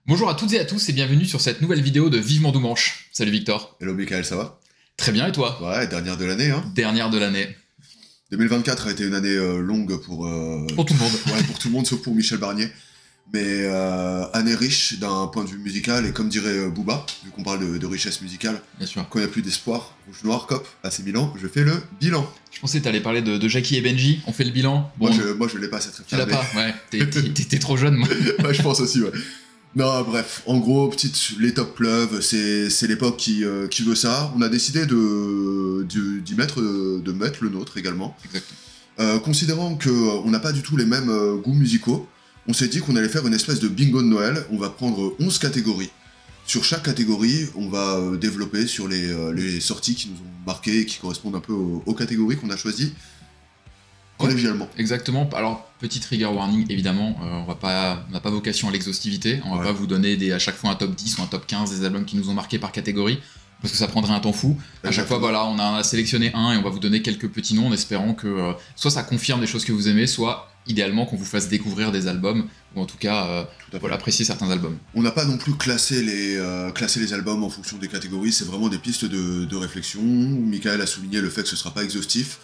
Bonjour à toutes et à tous et bienvenue sur cette nouvelle vidéo de Vivement Doumanche. Salut Victor. Hello Michael, ça va? Très bien et toi? Ouais, dernière de l'année hein. Dernière de l'année. 2024 a été une année longue pour tout le monde. Ouais, pour tout le monde sauf pour Michel Barnier. Mais année riche d'un point de vue musical et comme dirait Booba, vu qu'on parle de richesse musicale, Bien sûr. quand il n'y a plus d'espoir, rouge noir, cop, AC Milan, je fais le bilan. Je pensais que t'allais parler de Jackie et Benji, on fait le bilan. Bon, moi je l'ai pas cette Tu l'as référence. pas, ouais, t'es trop jeune moi. Ouais, je pense aussi, ouais. Non, bref, en gros, les top pleuvent, c'est l'époque qui veut ça. On a décidé de mettre le nôtre également. Exactement. Considérant qu'on n'a pas du tout les mêmes goûts musicaux, on s'est dit qu'on allait faire une espèce de bingo de Noël. On va prendre 11 catégories. Sur chaque catégorie, on va développer sur les sorties qui nous ont marquées et qui correspondent un peu aux catégories qu'on a choisies collégialement. Exactement. Alors, petit trigger warning, évidemment, on n'a pas vocation à l'exhaustivité. On va pas vous donner à chaque fois un top 10 ou un top 15 des albums qui nous ont marqués par catégorie, parce que ça prendrait un temps fou. À chaque fois, voilà, on a sélectionné un et on va vous donner quelques petits noms en espérant que soit ça confirme des choses que vous aimez, soit idéalement qu'on vous fasse découvrir des albums, ou en tout cas apprécier certains albums. On n'a pas non plus classé les albums en fonction des catégories, c'est vraiment des pistes de réflexion. Michael a souligné le fait que ce ne sera pas exhaustif.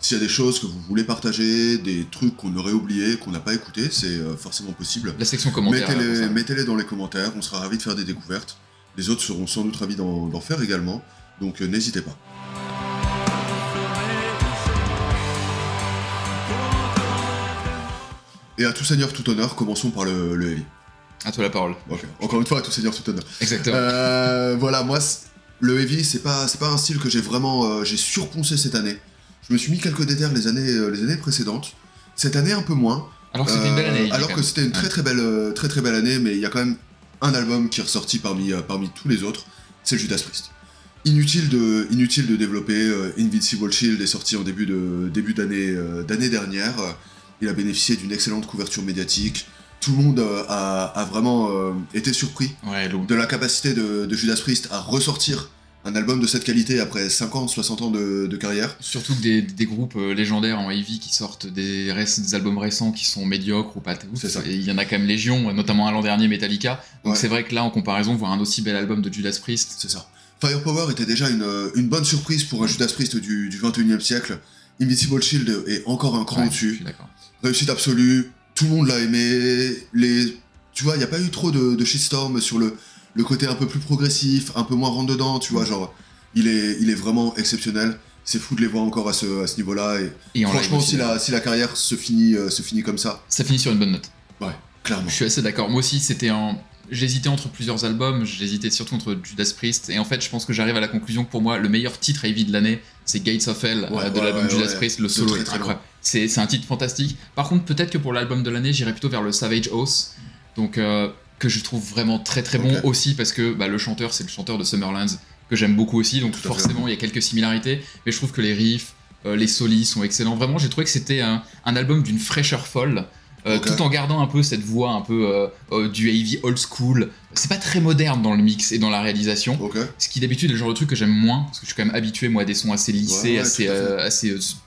S'il y a des choses que vous voulez partager, des trucs qu'on aurait oubliés, qu'on n'a pas écoutés, c'est forcément possible. La section commentaires. Mettez-les dans les commentaires, on sera ravis de faire des découvertes. Les autres seront sans doute ravis d'en faire également, donc n'hésitez pas. Et à tout seigneur, tout honneur, commençons par le heavy. À toi la parole. Okay. Encore une fois, à tout seigneur, tout honneur. Exactement. Voilà, moi, le heavy, c'est pas un style que j'ai vraiment j'ai surponcé cette année. Je me suis mis quelques déterres les années précédentes. Cette année, un peu moins. Alors que c'était une belle année. Alors que c'était une très belle année, mais il y a quand même un album qui est ressorti parmi tous les autres, c'est le Judas Priest. Inutile de développer. Invincible Shield est sorti en début d'année dernière. Il a bénéficié d'une excellente couverture médiatique. Tout le monde a vraiment été surpris de la capacité de Judas Priest à ressortir un album de cette qualité après 50, 60 ans de carrière. Surtout que des groupes légendaires en heavy qui sortent des albums récents qui sont médiocres ou pas ouf. C'est ça. Et il y en a quand même légion, notamment l'an dernier Metallica. Donc c'est vrai que là, en comparaison, voir un aussi bel album de Judas Priest... C'est ça. Firepower était déjà une bonne surprise pour un Judas Priest du 21e siècle. Invincible Shield est encore un cran au-dessus. Je suis d'accord. Réussite absolue, tout le monde l'a aimé. Tu vois, il n'y a pas eu trop de shitstorm sur le côté un peu plus progressif, un peu moins rentre-dedans, tu vois, genre, il est vraiment exceptionnel. C'est fou de les voir encore à ce niveau-là. Et franchement, si la carrière se finit comme ça... Ça finit sur une bonne note. Ouais, clairement. Je suis assez d'accord. Moi aussi, j'hésitais entre plusieurs albums, j'hésitais surtout entre Judas Priest, et en fait, je pense que j'arrive à la conclusion que pour moi, le meilleur titre heavy de l'année, c'est Gates of Hell de l'album Judas Priest. Le solo est incroyable. C'est un titre fantastique. Par contre, peut-être que pour l'album de l'année, j'irais plutôt vers le Savage Oath. Donc... que je trouve vraiment très bon aussi parce que le chanteur c'est le chanteur de Summerlands que j'aime beaucoup aussi, donc forcément il y a quelques similarités, mais je trouve que les riffs, les solis sont excellents. Vraiment j'ai trouvé que c'était un album d'une fraîcheur folle, tout en gardant un peu cette voix un peu du heavy old school. C'est pas très moderne dans le mix et dans la réalisation, ce qui d'habitude est le genre de truc que j'aime moins parce que je suis quand même habitué moi à des sons assez lissés, assez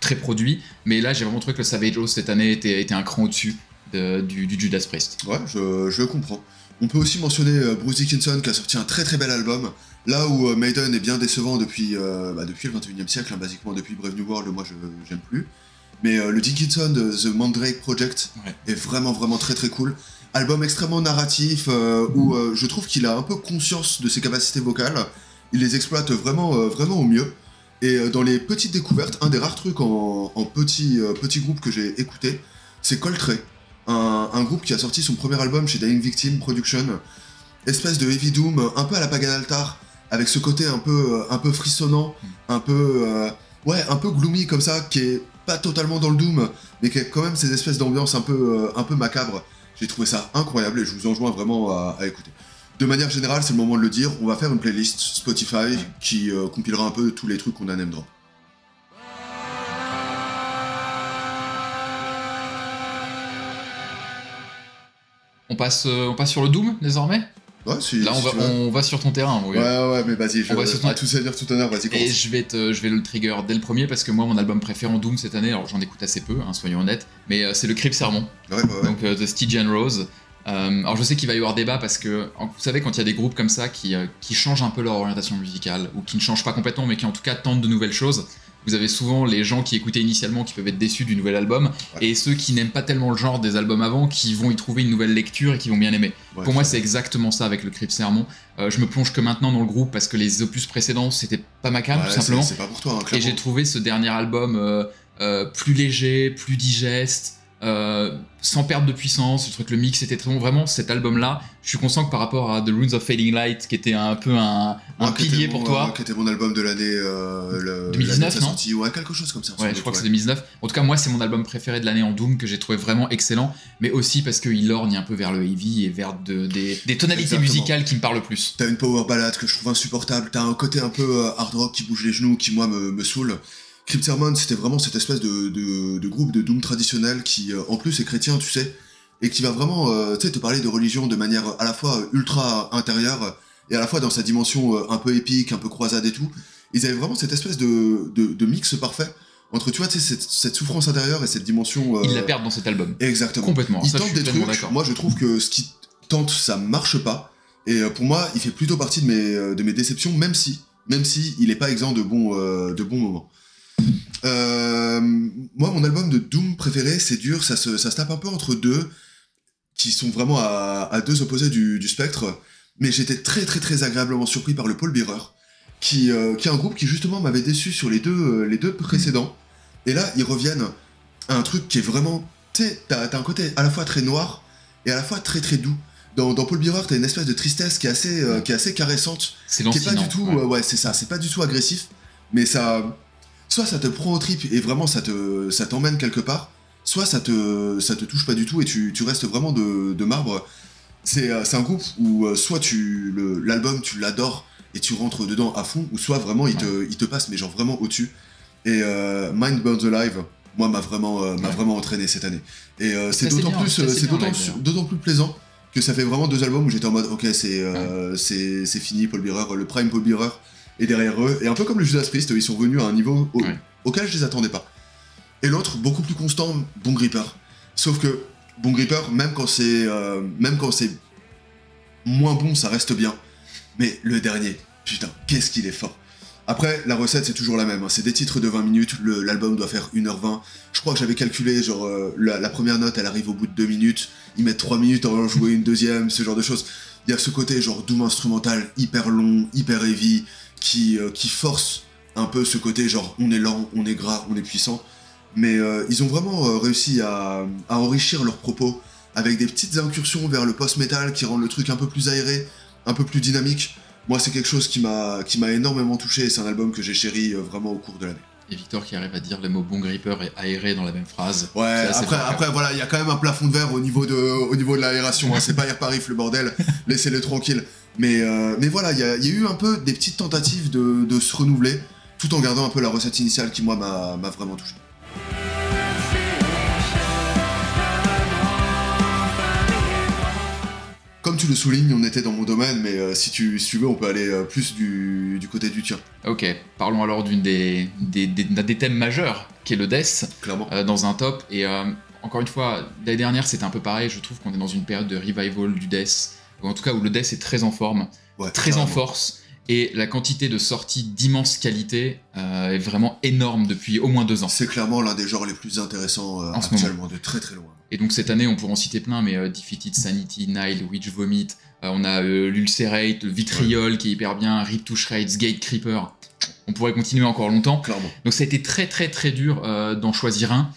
très produits, mais là j'ai vraiment trouvé que le Savage Oath cette année était un cran au-dessus du Judas Priest. Ouais, je comprends. On peut aussi mentionner Bruce Dickinson qui a sorti un très bel album, là où Maiden est bien décevant depuis le 21e siècle, hein, basiquement depuis Brave New World, moi j'aime plus. Mais le Dickinson de The Mandrake Project est vraiment très cool. Album extrêmement narratif, où je trouve qu'il a un peu conscience de ses capacités vocales, il les exploite vraiment au mieux. Et dans les petites découvertes, un des rares trucs en petit groupe que j'ai écouté, c'est Coltrane. Un groupe qui a sorti son premier album chez Dying Victim Production, espèce de heavy doom un peu à la Pagan Altar, avec ce côté un peu frissonnant, un peu gloomy comme ça, qui est pas totalement dans le doom, mais qui a quand même ces espèces d'ambiance un peu macabre. J'ai trouvé ça incroyable et je vous enjoins vraiment à écouter. De manière générale, c'est le moment de le dire, on va faire une playlist Spotify qui compilera un peu tous les trucs qu'on a name drop. On passe sur le Doom désormais. Ouais, là on va sur ton terrain. Oui. Ouais, mais vas-y, à tout seigneur, tout honneur, vas-y. Et je vais le trigger dès le premier parce que moi mon album préféré en Doom cette année, alors j'en écoute assez peu, soyons honnêtes, mais c'est le Crypt Sermon. Ouais. Donc The Stygian Rose. Alors je sais qu'il va y avoir débat parce que vous savez quand il y a des groupes comme ça qui changent un peu leur orientation musicale ou qui ne changent pas complètement mais qui en tout cas tentent de nouvelles choses, vous avez souvent les gens qui écoutaient initialement qui peuvent être déçus du nouvel album et ceux qui n'aiment pas tellement le genre des albums avant qui vont y trouver une nouvelle lecture et qui vont bien aimer. Pour moi c'est exactement ça avec le Crypt Sermon. Je me plonge que maintenant dans le groupe parce que les opus précédents c'était pas ma came tout simplement. C'est pas pour toi, et j'ai trouvé ce dernier album plus léger, plus digeste. Sans perte de puissance, le mix était très bon. Vraiment, cet album-là, je suis conscient que par rapport à The Runes of Fading Light, qui était un peu un pilier pour toi. Qui était mon album de l'année. 2019, non sortie, ouais, quelque chose comme ça. Ouais, je crois que c'est 2019. En tout cas, moi, c'est mon album préféré de l'année en Doom, que j'ai trouvé vraiment excellent, mais aussi parce qu'il lorgne un peu vers le heavy et vers des tonalités musicales qui me parlent plus. T'as une power ballade que je trouve insupportable, t'as un côté un peu hard rock qui bouge les genoux, qui moi me saoule. Crypt Sermon, c'était vraiment cette espèce de groupe de doom traditionnel qui, en plus, est chrétien, tu sais, et qui va vraiment, te parler de religion de manière à la fois ultra intérieure et à la fois dans sa dimension un peu épique, un peu croisade et tout. Ils avaient vraiment cette espèce de mix parfait entre, tu vois, cette souffrance intérieure et cette dimension... Ils la perdent dans cet album. Exactement. Complètement. Ils tentent des trucs, moi je trouve que ce qu'ils tentent, ça marche pas, et pour moi, il fait plutôt partie de mes déceptions, même si il est pas exempt de bons moments. Moi, mon album de Doom préféré, c'est dur, ça se tape un peu entre deux, qui sont vraiment à deux opposés du spectre, mais j'étais très très très agréablement surpris par le Paul Bearer, qui est un groupe qui justement m'avait déçu sur les deux précédents, et là, ils reviennent à un truc qui est vraiment... T'as un côté à la fois très noir, et à la fois très très doux. Dans Paul Bearer, t'as une espèce de tristesse qui est assez caressante, c'est qui est pas du tout... c'est ça, c'est pas du tout agressif, mais ça... Soit ça te prend au trip et vraiment ça t'emmène quelque part, soit ça te touche pas du tout et tu restes vraiment de marbre. C'est un groupe où soit l'album tu l'adores et tu rentres dedans à fond, ou soit vraiment il te passe mais genre vraiment au-dessus. Et Mind Burns Alive, moi m'a vraiment entraîné cette année. Et c'est d'autant plus plaisant que ça fait vraiment 2 albums où j'étais en mode ok c'est fini Paul Bearer, le prime Paul Bearer et derrière eux, et un peu comme le Judas Priest, ils sont revenus à un niveau auquel je les attendais pas. Et l'autre, beaucoup plus constant, Bone Gripper. Sauf que Bone Gripper, même quand c'est moins bon, ça reste bien. Mais le dernier, putain, qu'est-ce qu'il est fort. Après, la recette, c'est toujours la même. Hein. C'est des titres de 20 minutes, l'album doit faire 1h20. Je crois que j'avais calculé, genre, la première note, elle arrive au bout de 2 minutes. Ils mettent 3 minutes à en jouer une deuxième, ce genre de choses. Il y a ce côté, genre, doom instrumental, hyper long, hyper heavy, qui force un peu ce côté genre on est lent, on est gras, on est puissant, mais ils ont vraiment réussi à enrichir leurs propos avec des petites incursions vers le post-metal qui rendent le truc un peu plus aéré, un peu plus dynamique. Moi c'est quelque chose qui m'a énormément touché et c'est un album que j'ai chéri vraiment au cours de l'année. Et Victor qui arrive à dire le mot Bone Gripper et aéré dans la même phrase. Ouais, après voilà, il y a quand même un plafond de verre au niveau de l'aération, hein. C'est pas Air Paris le bordel, laissez-le tranquille. Mais voilà, il y a eu un peu des petites tentatives de se renouveler, tout en gardant un peu la recette initiale qui moi m'a vraiment touché. Comme tu le soulignes, on était dans mon domaine, mais si tu veux, on peut aller plus du côté du tien. Ok, parlons alors d'un des thèmes majeurs, qui est le death, dans un top. Et encore une fois, l'année dernière, c'était un peu pareil. Je trouve qu'on est dans une période de revival du death, ou en tout cas où le death est très en forme, très en force. Et la quantité de sorties d'immense qualité est vraiment énorme depuis au moins 2 ans. C'est clairement l'un des genres les plus intéressants actuellement, de très très loin. Et donc cette année, on pourrait en citer plein, mais Defeated Sanity, Nile, Witch Vomit, on a l'Ulcerate, le Vitriol qui est hyper bien, Rip to Shreds, Gate Creeper. On pourrait continuer encore longtemps. Clairement. Donc ça a été très très très dur d'en choisir un.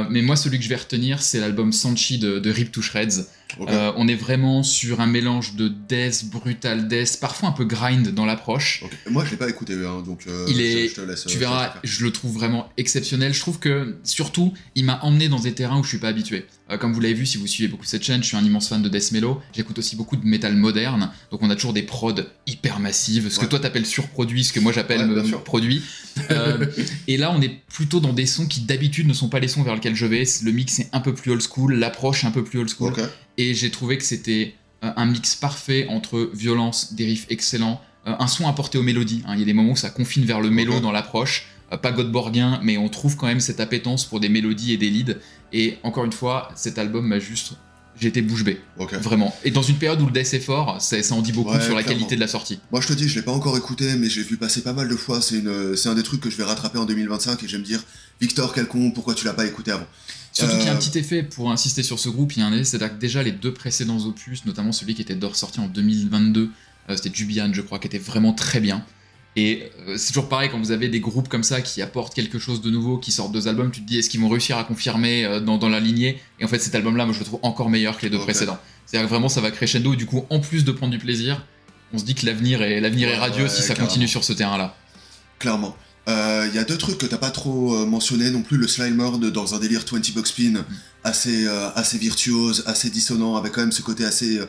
Mais moi, celui que je vais retenir, c'est l'album Sanchi de Rip to Shreds. Okay. On est vraiment sur un mélange de death, brutal death, parfois un peu grind dans l'approche. Okay. Moi, je l'ai pas écouté, hein, donc je te laisse. Tu verras, je le trouve vraiment exceptionnel. Je trouve que, surtout, il m'a emmené dans des terrains où je suis pas habitué. Comme vous l'avez vu, si vous suivez beaucoup cette chaîne, je suis un immense fan de death mellow. J'écoute aussi beaucoup de métal moderne, donc on a toujours des prods hyper massives, ce que toi t'appelles surproduit, ce que moi j'appelle produit. Et là, on est plutôt dans des sons qui d'habitude ne sont pas les sons vers lesquels je vais. Le mix est un peu plus old school, l'approche est un peu plus old school. Okay. Et j'ai trouvé que c'était un mix parfait entre violence, des riffs excellents, un son apporté aux mélodies. Hein. Il y a des moments où ça confine vers le mélo dans l'approche, pas Godborgien, mais on trouve quand même cette appétence pour des mélodies et des leads. Et encore une fois, cet album m'a juste J'ai été bouche bée, vraiment. Et dans une période où le death est fort, ça en dit beaucoup sur la qualité de la sortie. Moi je te dis, je l'ai pas encore écouté, mais j'ai vu passer pas mal de fois. C'est un des trucs que je vais rattraper en 2025 et je vais me dire, Victor, quel con, pourquoi tu l'as pas écouté avant? Surtout qu'il y a un petit effet, pour insister sur ce groupe, il y a un effet, c'est-à-dire que déjà les 2 précédents opus, notamment celui qui était sorti en 2022, c'était Jubian, je crois, qui était vraiment très bien. Et c'est toujours pareil, quand vous avez des groupes comme ça qui apportent quelque chose de nouveau, qui sortent 2 albums, tu te dis est-ce qu'ils vont réussir à confirmer dans la lignée? Et en fait cet album-là, moi je le trouve encore meilleur que les 2 précédents. C'est-à-dire que vraiment ça va crescendo, et du coup en plus de prendre du plaisir, on se dit que l'avenir est radieux si ça continue sur ce terrain-là. Clairement. Il y a 2 trucs que t'as pas trop mentionné non plus, le Slimer dans un délire 20 Bucks Spin, assez virtuose, assez dissonant, avec quand même ce côté assez...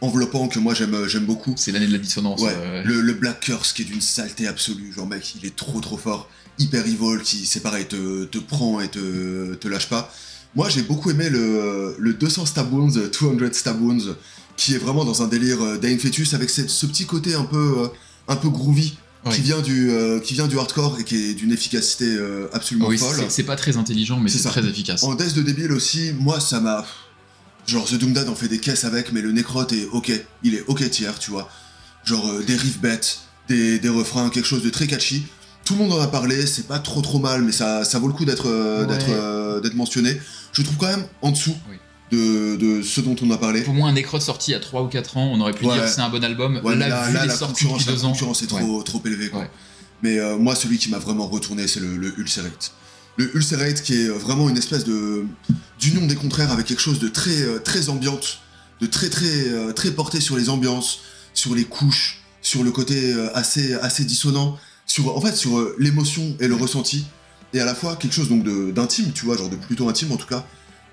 enveloppant que moi j'aime beaucoup. C'est l'année de la dissonance. Le Black Curse qui est d'une saleté absolue, genre mec il est trop fort, hyper evil, qui c'est pareil te prend et te lâche pas. Moi j'ai beaucoup aimé le 200 Stab Wounds, 200 Stab Wounds, qui est vraiment dans un délire Dying Fetus avec ce petit côté un peu groovy. Qui vient du hardcore et qui est d'une efficacité absolument folle. C'est pas très intelligent mais c'est très efficace. En death de débile aussi, moi ça m'a... Genre The Doom Dad en fait des caisses avec, mais le Necrot est ok, il est ok tiers, tu vois. Genre des riffs bêtes, des refrains, quelque chose de très catchy. Tout le monde en a parlé, c'est pas trop mal, mais ça vaut le coup d'être mentionné. Je trouve quand même en dessous de ce dont on a parlé. Pour moi, un Necrot sorti il y a 3 ou 4 ans, on aurait pu dire que c'est un bon album. Là, vu la les sorties depuis 2 ans, la concurrence est trop élevée, quoi. Mais moi, celui qui m'a vraiment retourné, c'est le Ulcerate. Le Ulcerate qui est vraiment une espèce d'union des contraires avec quelque chose de très ambiante, de très porté sur les ambiances, sur les couches, sur le côté assez dissonant, sur l'émotion et le ressenti, et à la fois quelque chose donc d'intime, tu vois, genre de plutôt intime en tout cas,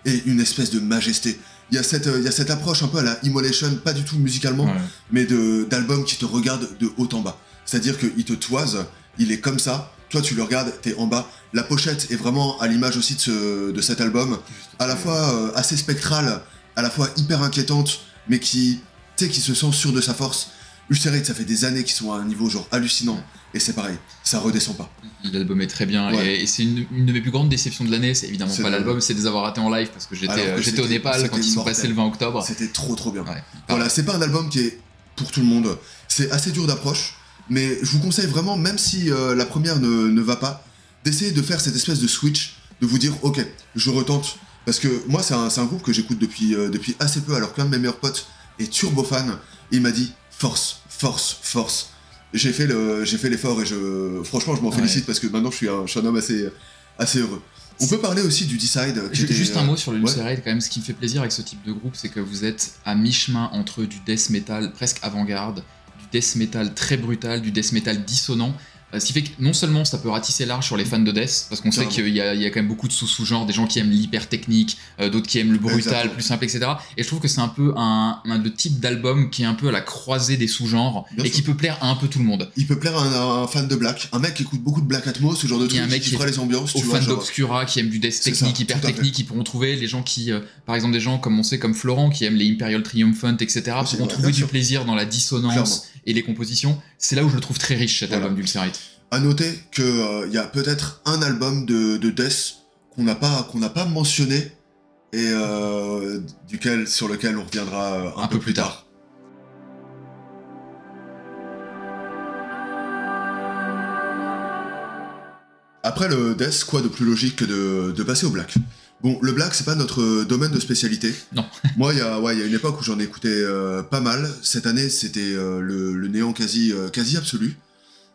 et une espèce de majesté. Il y a cette approche un peu à la Immolation, pas du tout musicalement, mais d'album qui te regarde de haut en bas. C'est-à-dire qu'il te toise, il est comme ça, toi tu le regardes, t'es en bas. La pochette est vraiment à l'image aussi de cet album, à la fois assez spectrale, à la fois hyper inquiétante, mais qui se sent sûr de sa force. Ulcerate, ça fait des années qu'ils sont à un niveau genre hallucinant, et c'est pareil, ça redescend pas. L'album est très bien, et c'est une de mes plus grandes déceptions de l'année, c'est évidemment pas l'album, c'est de les avoir ratés en live, parce que j'étais au Népal quand ils sont passés le 20 octobre. C'était trop bien. Voilà, c'est pas un album qui est pour tout le monde, c'est assez dur d'approche, mais je vous conseille vraiment, même si la première ne va pas, d'essayer de faire cette espèce de switch, de vous dire ok, je retente, parce que moi c'est un groupe que j'écoute depuis assez peu, alors qu'un de mes meilleurs potes est turbo fan, et il m'a dit force. J'ai fait l'effort et franchement je m'en félicite parce que maintenant je suis un homme assez heureux. On peut parler aussi du Decide. Juste un mot sur le Ulcerate, quand même, ce qui me fait plaisir avec ce type de groupe, c'est que vous êtes à mi-chemin entre du death metal presque avant-garde, du death metal très brutal, du death metal dissonant. Ce qui fait que non seulement ça peut ratisser large sur les fans de death, parce qu'on sait qu'il y a quand même beaucoup de sous-genres, des gens qui aiment l'hyper technique, d'autres qui aiment le brutal, plus simple, etc. Et je trouve que c'est un peu le type d'album qui est un peu à la croisée des sous-genres et qui peut plaire à un peu tout le monde. Il peut plaire à un fan de black, un mec qui écoute beaucoup de black atmos, ce genre de truc qui fera les ambiances. Aux fans d'Obscura qui aiment du death technique, hyper technique, ils pourront trouver. Les gens qui, par exemple, des gens comme on sait, comme Florent, qui aiment les Imperial Triumphant, etc., pourront trouver du plaisir dans la dissonance et les compositions. C'est là où je le trouve très riche, cet album d'Ulcerate. À noter qu'il y a peut-être un album de death qu'on n'a pas mentionné et sur lequel on reviendra un peu plus tard. Après le death, quoi de plus logique que de passer au black? Bon, le black, c'est pas notre domaine de spécialité. Non. Moi, il y a une époque où j'en ai écouté pas mal. Cette année, c'était le néant quasi absolu.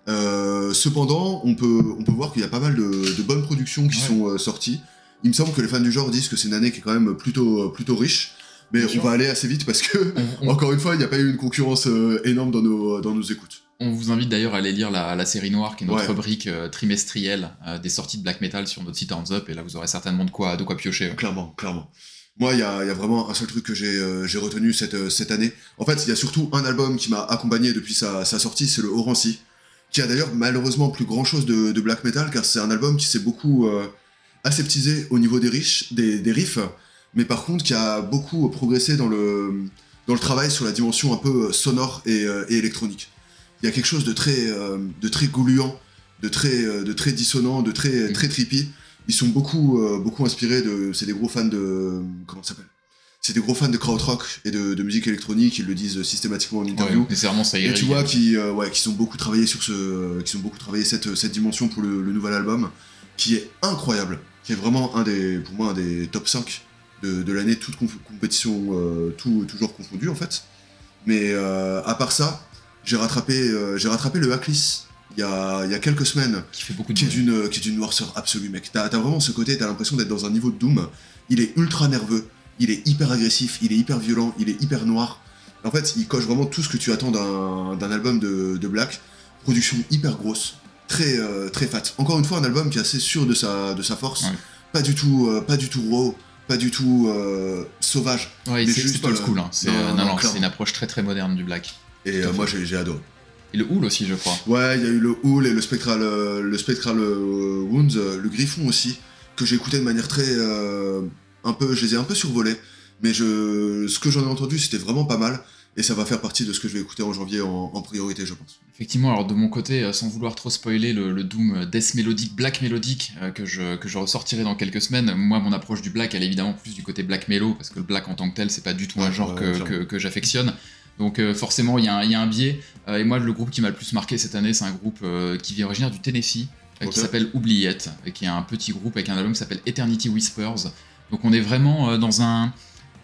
Cependant, on peut voir qu'il y a pas mal de bonnes productions qui sont sorties. Il me semble que les fans du genre disent que c'est une année qui est quand même plutôt riche, mais on va aller assez vite parce que, encore une fois, il n'y a pas eu une concurrence énorme dans nos écoutes. On vous invite d'ailleurs à aller lire la série noire, qui est notre rubrique trimestrielle des sorties de black metal sur notre site Horns Up, et là vous aurez certainement de quoi piocher. Clairement. Moi, il y a vraiment un seul truc que j'ai retenu cette année. En fait, il y a surtout un album qui m'a accompagné depuis sa sortie, c'est le Orancy, qui a d'ailleurs malheureusement plus grand chose de black metal, car c'est un album qui s'est beaucoup aseptisé au niveau des riffs, mais par contre qui a beaucoup progressé dans le travail sur la dimension un peu sonore et électronique. Il y a quelque chose de très gluant, de très dissonant, de très trippy. Ils sont beaucoup inspirés c'est des gros fans de... Comment ça s'appelle ? c'est des gros fans de krautrock et de musique électronique, ils le disent systématiquement en interview. Nécessairement, ça et tu vois qu'ils ont beaucoup travaillé cette dimension pour le nouvel album, qui est incroyable, qui est vraiment pour moi un des top 5 de l'année, toute compétition, toujours confondu en fait. Mais à part ça, j'ai rattrapé le Hacklis il y a quelques semaines, qui fait beaucoup de qui est d'une noirceur absolue, mec. T'as vraiment ce côté, t'as l'impression d'être dans un niveau de Doom. Il est ultra nerveux, il est hyper agressif, il est hyper violent, il est hyper noir. En fait, il coche vraiment tout ce que tu attends d'un album de Black. Production hyper grosse, très fat. Encore une fois, un album qui est assez sûr de sa force. Pas du tout raw, pas du tout sauvage. Ouais, c'est pas le school, hein. C'est une approche très très moderne du Black. Et moi j'ai adoré. Et le Hool aussi, je crois. Ouais, il y a eu le Hool et le Spectral Wounds, le Griffon aussi, que j'ai écouté de manière très... je les ai un peu survolés, mais ce que j'en ai entendu, c'était vraiment pas mal, et ça va faire partie de ce que je vais écouter en janvier en priorité, je pense. Effectivement, alors de mon côté, sans vouloir trop spoiler le Doom Death mélodique, Black mélodique, que je ressortirai dans quelques semaines, moi, mon approche du Black, elle est évidemment plus du côté Black Mellow, parce que le Black en tant que tel, c'est pas du tout un genre que j'affectionne. Donc forcément, il y a un biais. Et moi, le groupe qui m'a le plus marqué cette année, c'est un groupe qui vient originaire du Tennessee, qui s'appelle Oubliette, qui est un petit groupe avec un album qui s'appelle Eternity Whispers. Donc on est vraiment dans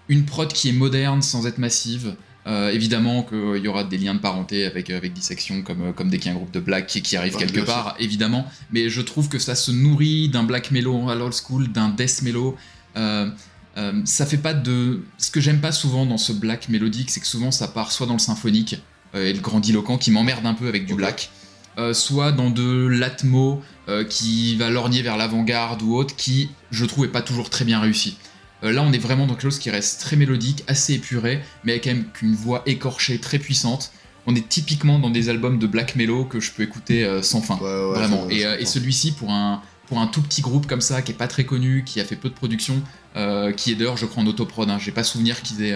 une prod qui est moderne sans être massive. Évidemment qu'il y aura des liens de parenté avec Dissection, comme dès qu'il y a un groupe de Black qui arrive quelque part, évidemment. Mais je trouve que ça se nourrit d'un Black Mellow à l'old school, d'un Death Mellow. Ça fait pas de... Ce que j'aime pas souvent dans ce Black mélodique, c'est que souvent ça part soit dans le symphonique et le grandiloquent qui m'emmerde un peu avec du Black, soit dans de l'atmo qui va lorgner vers l'avant-garde ou autre, qui je trouve est pas toujours très bien réussi. Là on est vraiment dans quelque chose qui reste très mélodique, assez épuré, mais avec quand même une voix écorchée très puissante. On est typiquement dans des albums de Black Mellow que je peux écouter sans fin, vraiment. Et celui-ci pour un tout petit groupe comme ça, qui est pas très connu, qui a fait peu de production, qui est d'ailleurs je crois en autoprod, j'ai pas souvenir qu'ils aient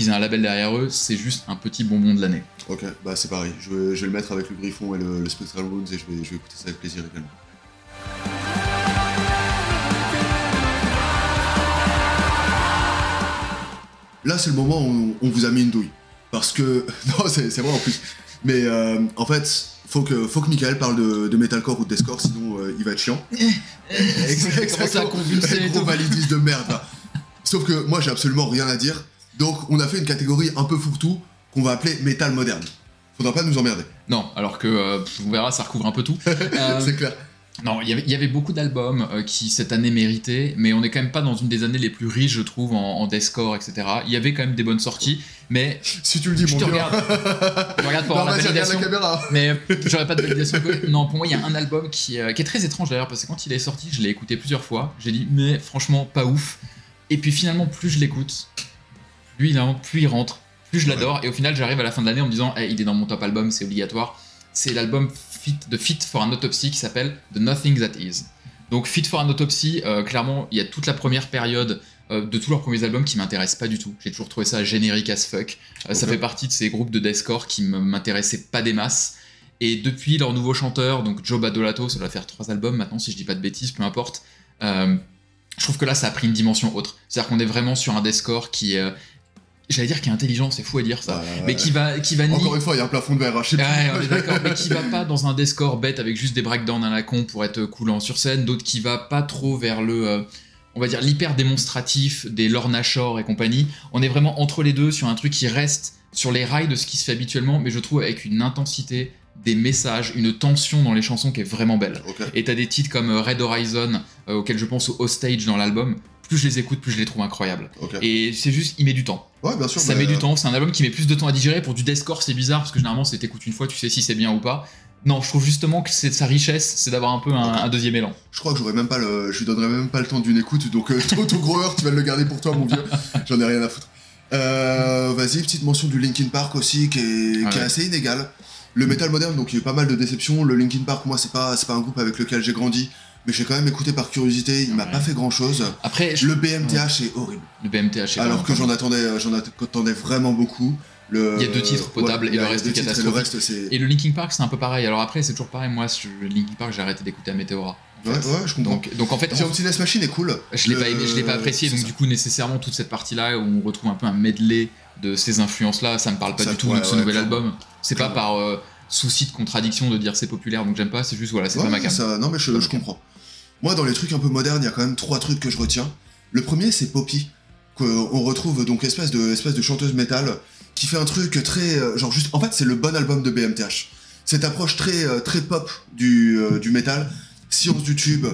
un label derrière eux, c'est juste un petit bonbon de l'année. Ok, bah c'est pareil, je vais le mettre avec le Griffon et le Spectral Wounds et je vais écouter ça avec plaisir également. Là c'est le moment où on vous a mis une douille, parce que... non c'est vrai en plus, mais en fait... Faut que Michael parle de metalcore ou de deathcore, sinon il va être chiant. Exactement. Gros validiste de merde là. Sauf que moi j'ai absolument rien à dire, donc on a fait une catégorie un peu fourre-tout qu'on va appeler métal moderne. Faudra pas nous emmerder. Non, alors que on verra, ça recouvre un peu tout. C'est clair. Non, il y avait beaucoup d'albums qui cette année méritaient, mais on n'est quand même pas dans une des années les plus riches, je trouve, en deathcore, etc. Il y avait quand même des bonnes sorties, mais... Si tu le dis, je te regarde. Je regarde pour avoir la validation. Mais j'aurais pas de validation. Non, pour moi, il y a un album qui est très étrange d'ailleurs, parce que quand il est sorti, je l'ai écouté plusieurs fois. J'ai dit, mais franchement, pas ouf. Et puis finalement, plus je l'écoute, plus il rentre, plus je l'adore. Et au final, j'arrive à la fin de l'année en me disant, il est dans mon top album, c'est obligatoire. C'est l'album de Fit for an Autopsy qui s'appelle The Nothing That Is. Donc Fit for an Autopsy, clairement, il y a toute la première période de tous leurs premiers albums qui m'intéressent pas du tout. J'ai toujours trouvé ça générique as fuck. Ça fait partie de ces groupes de deathcore qui m'intéressaient pas des masses. Et depuis leur nouveau chanteur, donc Joe Badolato, ça doit faire 3 albums maintenant, si je dis pas de bêtises, peu importe. Je trouve que là, ça a pris une dimension autre. C'est-à-dire qu'on est vraiment sur un deathcore qui est... J'allais dire qu'il est intelligent, c'est fou à dire ça, mais qui va Encore une fois, il y a un plafond de verre, je sais plus. Ouais, on est d'accord, mais qui va pas dans un deathcore bête avec juste des breakdowns à la con pour être cool sur scène, d'autres qui va pas trop vers le, on va dire, l'hyper démonstratif des Lorna Shore et compagnie. On est vraiment entre les deux sur un truc qui reste sur les rails de ce qui se fait habituellement, mais je trouve avec une intensité, des messages, une tension dans les chansons qui est vraiment belle. Et t'as des titres comme Red Horizon, auxquels je pense au Hostage dans l'album. Plus je les écoute, plus je les trouve incroyables. Et c'est juste, il met du temps. Ouais, bien sûr. Ça met du temps, c'est un album qui met plus de temps à digérer. Pour du deathcore, c'est bizarre, parce que généralement, si t'écoutes une fois, tu sais si c'est bien ou pas. Non, je trouve justement que c'est sa richesse, c'est d'avoir un peu un deuxième élan. Je crois que je lui donnerais même pas le temps d'une écoute, donc ton gros heure, tu vas le garder pour toi, mon vieux. J'en ai rien à foutre. Vas-y, petite mention du Linkin Park aussi, qui est assez inégal. Le metal moderne, donc il y a eu pas mal de déceptions. Le Linkin Park, moi, c'est pas un groupe avec lequel j'ai grandi. Mais j'ai quand même écouté par curiosité, il m'a pas fait grand chose. Après, le BMTH est horrible. Le BMTH est alors que j'en attendais vraiment beaucoup. Il y a 2 titres potables et le reste est catastrophique. Et le Linkin Park, c'est un peu pareil. Alors après, c'est toujours pareil. Moi, le Linkin Park, j'ai arrêté d'écouter à Meteora. Ouais, je comprends. Donc en fait, The Emptiness Machine est cool. Je l'ai pas apprécié. Donc du coup, nécessairement, toute cette partie-là où on retrouve un peu un medley de ces influences-là, ça me parle pas du tout de ce nouvel album. C'est pas par souci de contradiction de dire c'est populaire, donc j'aime pas. C'est juste voilà, c'est pas ma cam. Non mais je comprends. Moi, dans les trucs un peu modernes, il y a quand même 3 trucs que je retiens. Le premier, c'est Poppy, qu'on retrouve donc espèce de chanteuse métal qui fait un truc très genre juste. En fait, c'est le bon album de BMTH. Cette approche très pop du métal, science du tube,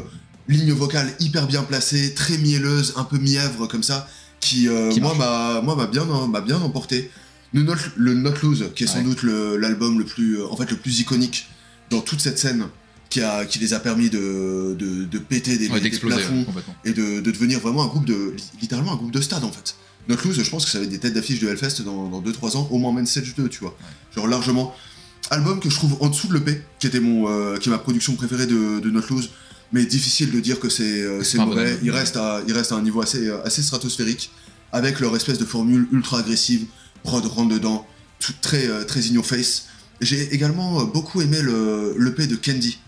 ligne vocale hyper bien placée, très mielleuse, un peu mièvre comme ça, qui m'a bien emporté. Le Not Lose, qui est sans doute l'album le plus iconique dans toute cette scène, qui les a permis de péter des plafonds et de devenir vraiment littéralement un groupe de stade en fait. Not Lose, je pense que ça va être des têtes d'affiche de Hellfest dans 2-3 ans, au moins Main Stage 2, tu vois. Genre largement. Album que je trouve en dessous de l'EP, qui est ma production préférée de Not Lose, mais difficile de dire que c'est mauvais. Il reste à un niveau assez stratosphérique, avec leur espèce de formule ultra agressive, prod rentre dedans, tout très in your face. J'ai également beaucoup aimé l'EP de Candy,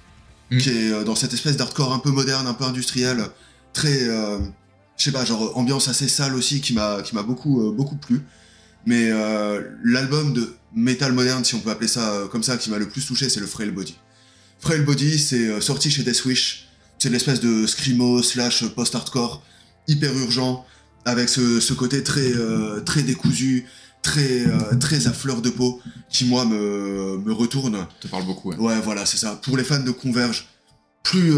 qui est dans cette espèce d'hardcore un peu moderne, un peu industriel, très, je sais pas, genre ambiance assez sale aussi, qui m'a beaucoup plu. Mais l'album de metal moderne, si on peut appeler ça comme ça, qui m'a le plus touché, c'est le Frail Body. Frail Body, c'est sorti chez Deathwish. C'est l'espèce de screamo / post-hardcore hyper urgent, avec ce côté très décousu, très à fleur de peau, qui moi me retourne. Te parle beaucoup. Ouais, voilà, c'est ça. Pour les fans de Converge, plus,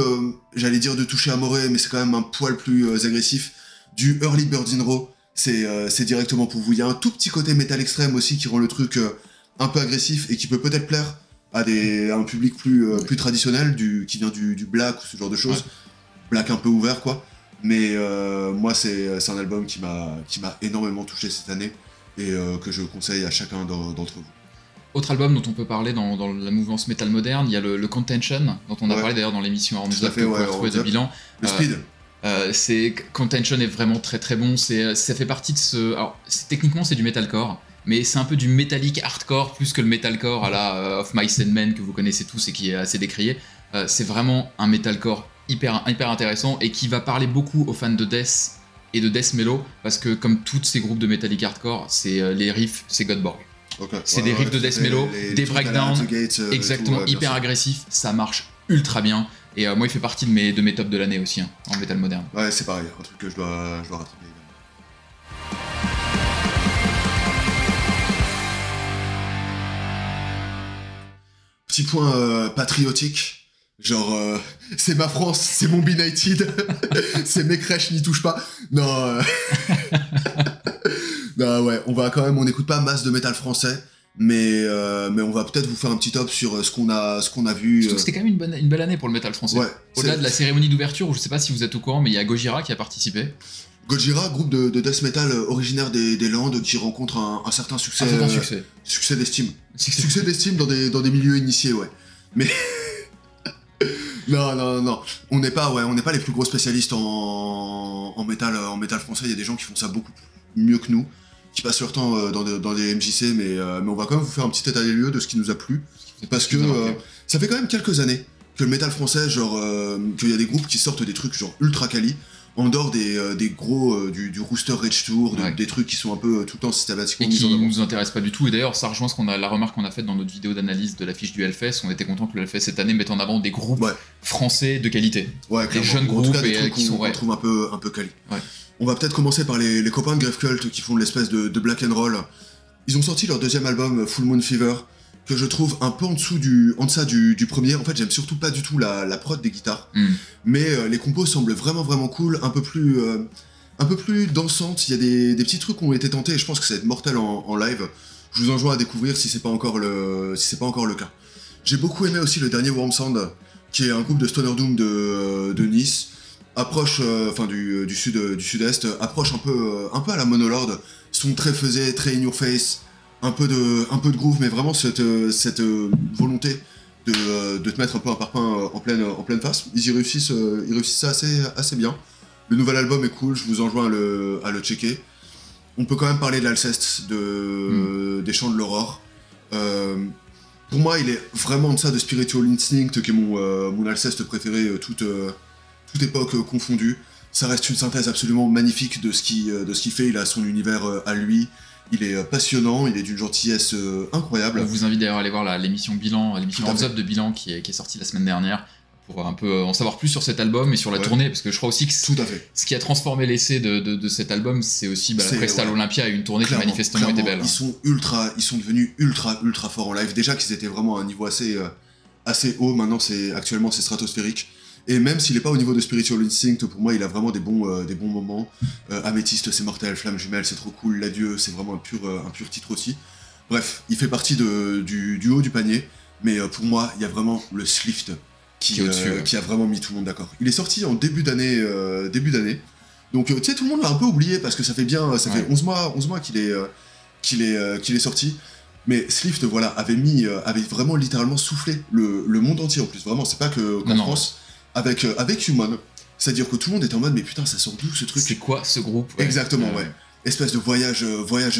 j'allais dire de toucher amoré, mais c'est quand même un poil plus agressif, du Early Birds in Row. C'est directement pour vous. Il y a un tout petit côté métal extrême aussi qui rend le truc un peu agressif et qui peut peut-être plaire à un public plus traditionnel, qui vient du black ou ce genre de choses. Ouais. Black un peu ouvert, quoi. Mais moi, c'est un album qui m'a énormément touché cette année et que je conseille à chacun d'entre vous. Autre album dont on peut parler dans la mouvance métal moderne, il y a le Contention, dont on a parlé d'ailleurs dans l'émission Arms Up, que vous pouvez retrouver de bilan. Le Speed. Contention est vraiment très très bon. Ça fait partie de ce. Alors, techniquement, c'est du metalcore, mais c'est un peu du metallic hardcore plus que le metalcore à la Of Mice and Men que vous connaissez tous et qui est assez décrié. C'est vraiment un metalcore hyper intéressant et qui va parler beaucoup aux fans de death et de death mellow, parce que comme tous ces groupes de metallic hardcore, les riffs, c'est Godborg. Okay. C'est des riffs de death mellow, des breakdowns, exactement, tout, hyper agressifs, ça marche ultra bien. Et moi, il fait partie de mes tops de l'année aussi, hein, en métal moderne. Ouais, c'est pareil, un truc que je dois rattraper. Petit point patriotique, genre, c'est ma France, c'est mon Benighted, c'est mes crèches, n'y touche pas. Non, non, ouais, on n'écoute pas masse de métal français. Mais on va peut-être vous faire un petit top sur ce qu'on a vu. Surtout que c'était quand même une belle année pour le métal français. Ouais, au-delà de la cérémonie d'ouverture, où je sais pas si vous êtes au courant, mais il y a Gojira qui a participé. Gojira, groupe de death metal originaire des Landes, qui rencontre un certain succès. Succès d'estime. Succès d'estime dans des milieux initiés, ouais. Mais non, on n'est pas les plus gros spécialistes en métal français. Il y a des gens qui font ça beaucoup mieux que nous, qui passent leur temps dans des MJC, mais on va quand même vous faire un petit état des lieux de ce qui nous a plu, parce que ça fait quand même quelques années que le métal français, genre, qu'il y a des groupes qui sortent des trucs genre ultra quali, en dehors des gros, du Rooster Rage Tour, des trucs qui sont un peu tout le temps systématiquement mis en avant. Et qui nous intéressent pas du tout, et d'ailleurs ça rejoint la remarque qu'on a faite dans notre vidéo d'analyse de l'affiche du Hellfest. On était content que le Hellfest cette année mette en avant des groupes français de qualité. Ouais, des jeunes groupes, en tout cas, des trucs qui sont on trouve un peu quali. Ouais. On va peut-être commencer par les copains de Grave Cult qui font de l'espèce de black and roll. Ils ont sorti leur deuxième album, Full Moon Fever, que je trouve un peu en deçà du premier. En fait, j'aime surtout pas du tout la prod des guitares, mais les compos semblent vraiment cool, un peu plus dansantes. Il y a des petits trucs qui ont été tentés et je pense que ça va être mortel en live. Je vous enjoins à découvrir si c'est pas encore le cas. J'ai beaucoup aimé aussi le dernier Warm Sound, qui est un groupe de Stoner Doom de Nice. Approche du sud-est, approche un peu à la Monolord, sont très faisés, très in your face, un peu de groove, mais vraiment cette volonté de te mettre un peu un parpaing en pleine face. Ils réussissent ça assez bien. Le nouvel album est cool, je vous enjoins à le checker. on peut quand même parler de l'Alceste, des Chants de l'Aurore. Pour moi, il est vraiment en deçà de Spiritual Instinct, qui est mon Alceste préféré, toute époque confondue. Ça reste une synthèse absolument magnifique de ce qu'il fait. Il a son univers à lui. Il est passionnant, il est d'une gentillesse incroyable. On vous invite d'ailleurs à aller voir l'émission Bilan, l'émission Hands Up de Bilan qui est sortie la semaine dernière, pour un peu en savoir plus sur cet album et sur la tournée, parce que je crois aussi que ce qui a transformé l'essai de cet album, c'est aussi la Prestal Olympia et une tournée qui manifestement était belle. Ils sont devenus ultra forts en live. Déjà qu'ils étaient vraiment à un niveau assez haut, maintenant actuellement c'est stratosphérique. Et même s'il n'est pas au niveau de Spiritual Instinct, pour moi il a vraiment des bons moments. Améthyste, c'est mortel, Flamme jumelle, c'est trop cool, L'Adieu, c'est vraiment un pur titre aussi. Bref, il fait partie du haut du panier, mais pour moi il y a vraiment le Slift qui a vraiment mis tout le monde d'accord. Il est sorti en début d'année, donc tu sais, tout le monde l'a un peu oublié parce que ça fait 11 mois qu'il est sorti. Mais Slift, voilà, avait vraiment littéralement soufflé le monde entier en plus. Vraiment, c'est pas qu'en France. Avec Human, c'est-à-dire que tout le monde était en mode mais putain, ça sort d'où ce truc? C'est quoi ce groupe? Exactement, ouais. Espèce de voyage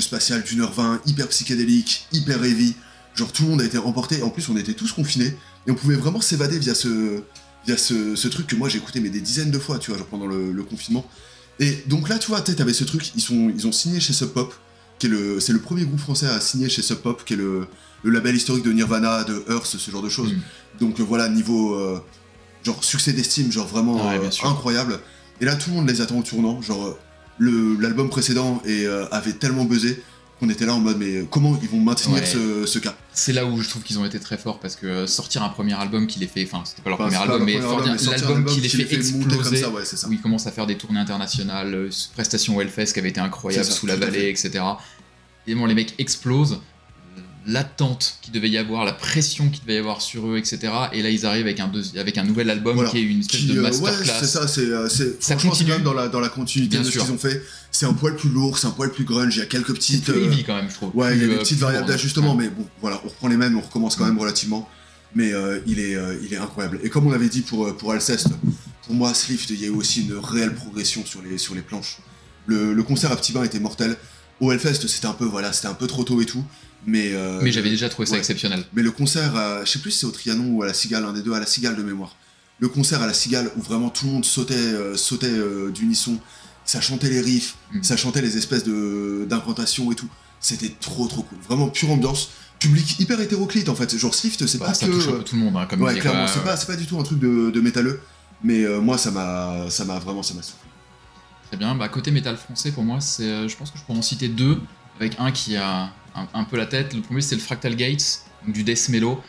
spatial d'1h20, hyper psychédélique, hyper heavy. Genre tout le monde a été emporté. En plus, on était tous confinés et on pouvait vraiment s'évader via ce truc que moi j'ai écouté mais des dizaines de fois, tu vois, genre pendant le confinement. Et donc là, tu vois, t'avais ce truc. Ils ont signé chez Sub Pop, c'est le premier groupe français à signer chez Sub Pop, qui est le label historique de Nirvana, de Earth, ce genre de choses. Donc voilà, niveau genre succès d'estime, genre vraiment incroyable. Et là, tout le monde les attend au tournant. Genre, l'album précédent avait tellement buzzé qu'on était là en mode, mais comment ils vont maintenir ce cas? C'est là où je trouve qu'ils ont été très forts, parce que sortir un premier album qui les fait, enfin, c'était pas leur premier album, mais l'album qui les fait exploser, ça. Où ils commencent à faire des tournées internationales, prestations au Hellfest qui avait été incroyable, sous la vallée, etc. Et bon, les mecs explosent. L'attente qu'il devait y avoir, la pression qu'il devait y avoir sur eux, etc. Et là, ils arrivent avec un nouvel album qui est une espèce de masterclass. C'est ça, ça continue même dans la continuité de ce qu'ils ont fait. C'est un poil plus lourd, c'est un poil plus grunge, il y a quelques petites... C'est plus heavy quand même, je trouve. Ouais, il y a des petites variables d'ajustement, mais bon, voilà, on reprend les mêmes, on recommence quand même relativement. Mais il est incroyable. Et comme on avait dit pour Alceste, pour moi, Slift, il y a eu aussi une réelle progression sur les planches. Le concert à Petit Bain était mortel. Au Hellfest, c'était un peu trop tôt et tout. Mais j'avais déjà trouvé ça exceptionnel. Mais le concert, je sais plus si c'est au Trianon ou à la Cigale, un des deux, à la Cigale de mémoire. Le concert à la Cigale où vraiment tout le monde sautait d'unisson, ça chantait les riffs, ça chantait les espèces d'incantations et tout. C'était trop cool. Vraiment pure ambiance. Public hyper hétéroclite en fait. Genre Slift, c'est pas ça que... touche un peu tout le monde, hein, comme ouais, clairement, c'est pas du tout un truc de métalleux. Mais moi, ça m'a soufflé. Très bien. Côté métal français, pour moi, je pense que je pourrais en citer deux, avec un qui a un peu la tête. Le premier, c'est le Fractal Gates, donc du death mellow.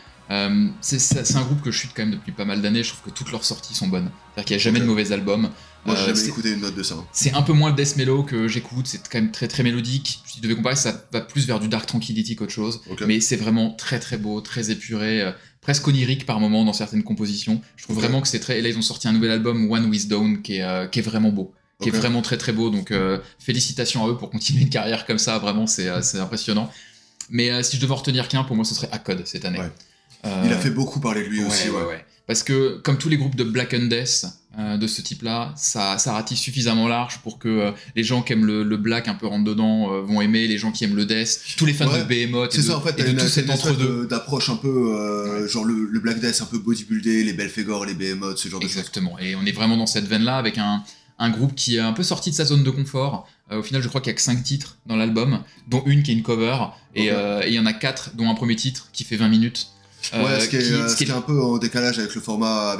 C'est un groupe que je chute quand même depuis pas mal d'années. Je trouve que toutes leurs sorties sont bonnes. C'est-à-dire qu'il n'y a jamais de mauvais albums. Moi, j'ai jamais écouté une note de ça. C'est un peu moins le death mellow que j'écoute. C'est quand même très mélodique. Si je devais comparer, ça va plus vers du dark tranquility qu'autre chose. Mais c'est vraiment très beau, très épuré, presque onirique par moments dans certaines compositions. Je trouve vraiment que c'est très... Et là, ils ont sorti un nouvel album, One With Dawn, qui est vraiment beau. Qui est vraiment très beau, donc félicitations à eux pour continuer une carrière comme ça, vraiment c'est impressionnant. Mais si je devais en retenir qu'un, pour moi ce serait Akkad cette année. Il a fait beaucoup parler de lui aussi. Ouais. Parce que comme tous les groupes de Black and Death de ce type-là, ça ratisse suffisamment large pour que les gens qui aiment le black un peu rentre dedans vont aimer, les gens qui aiment le death, tous les fans de Behemoth et de tout cet entre-deux. D'approche un peu, genre le black death un peu bodybuildé, les Belphégor, les Behemoth, ce genre de choses. Exactement, et on est vraiment dans cette veine-là avec un groupe qui est un peu sorti de sa zone de confort. Au final, je crois qu'il y a que 5 titres dans l'album, dont une qui est une cover, et il y en a 4, dont un premier titre qui fait 20 minutes. Ce qui est un peu en décalage avec le format,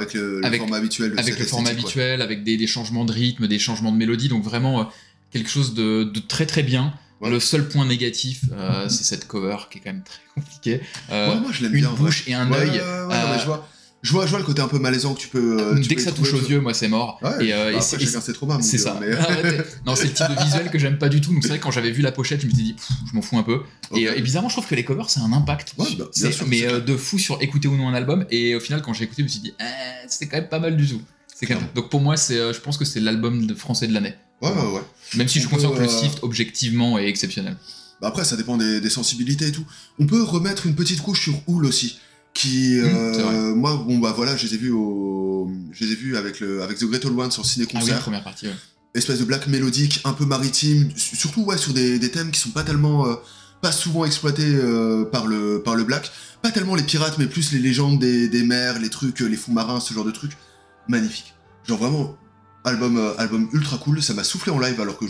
format habituel. Avec le format habituel, avec des changements de rythme, des changements de mélodie, donc vraiment quelque chose de très bien. Ouais. Le seul point négatif, c'est cette cover qui est quand même très compliquée. Moi je l'aime bien. Une bouche et un œil. Je vois le côté un peu malaisant que tu peux. Dès que ça touche aux yeux, moi c'est mort. Ouais, après, chacun ses traumas. C'est ça. Mais... non, c'est le type de visuel que j'aime pas du tout. Donc c'est vrai que quand j'avais vu la pochette, je me suis dit, je m'en fous un peu. Et bizarrement, je trouve que les covers, c'est un impact. Ouais, bien sûr, mais de fou sur écouter ou non un album. Et au final, quand j'ai écouté, je me suis dit, c'était quand même pas mal du tout. Donc pour moi, je pense que c'est l'album français de l'année. Ouais. Même si je considère que le Slift, objectivement, est exceptionnel. Après, ça dépend des sensibilités et tout. On peut remettre une petite couche sur Hool aussi. Qui moi je les ai vus avec The Great Old One sur Ciné Concert. Ah oui, première partie, ouais. espèce de black mélodique, un peu maritime, surtout ouais, sur des thèmes qui sont pas tellement, pas souvent exploités par le black. Pas tellement les pirates, mais plus les légendes des mers, les trucs, les fonds marins, ce genre de trucs. Magnifique. Genre vraiment, album ultra cool. Ça m'a soufflé en live alors que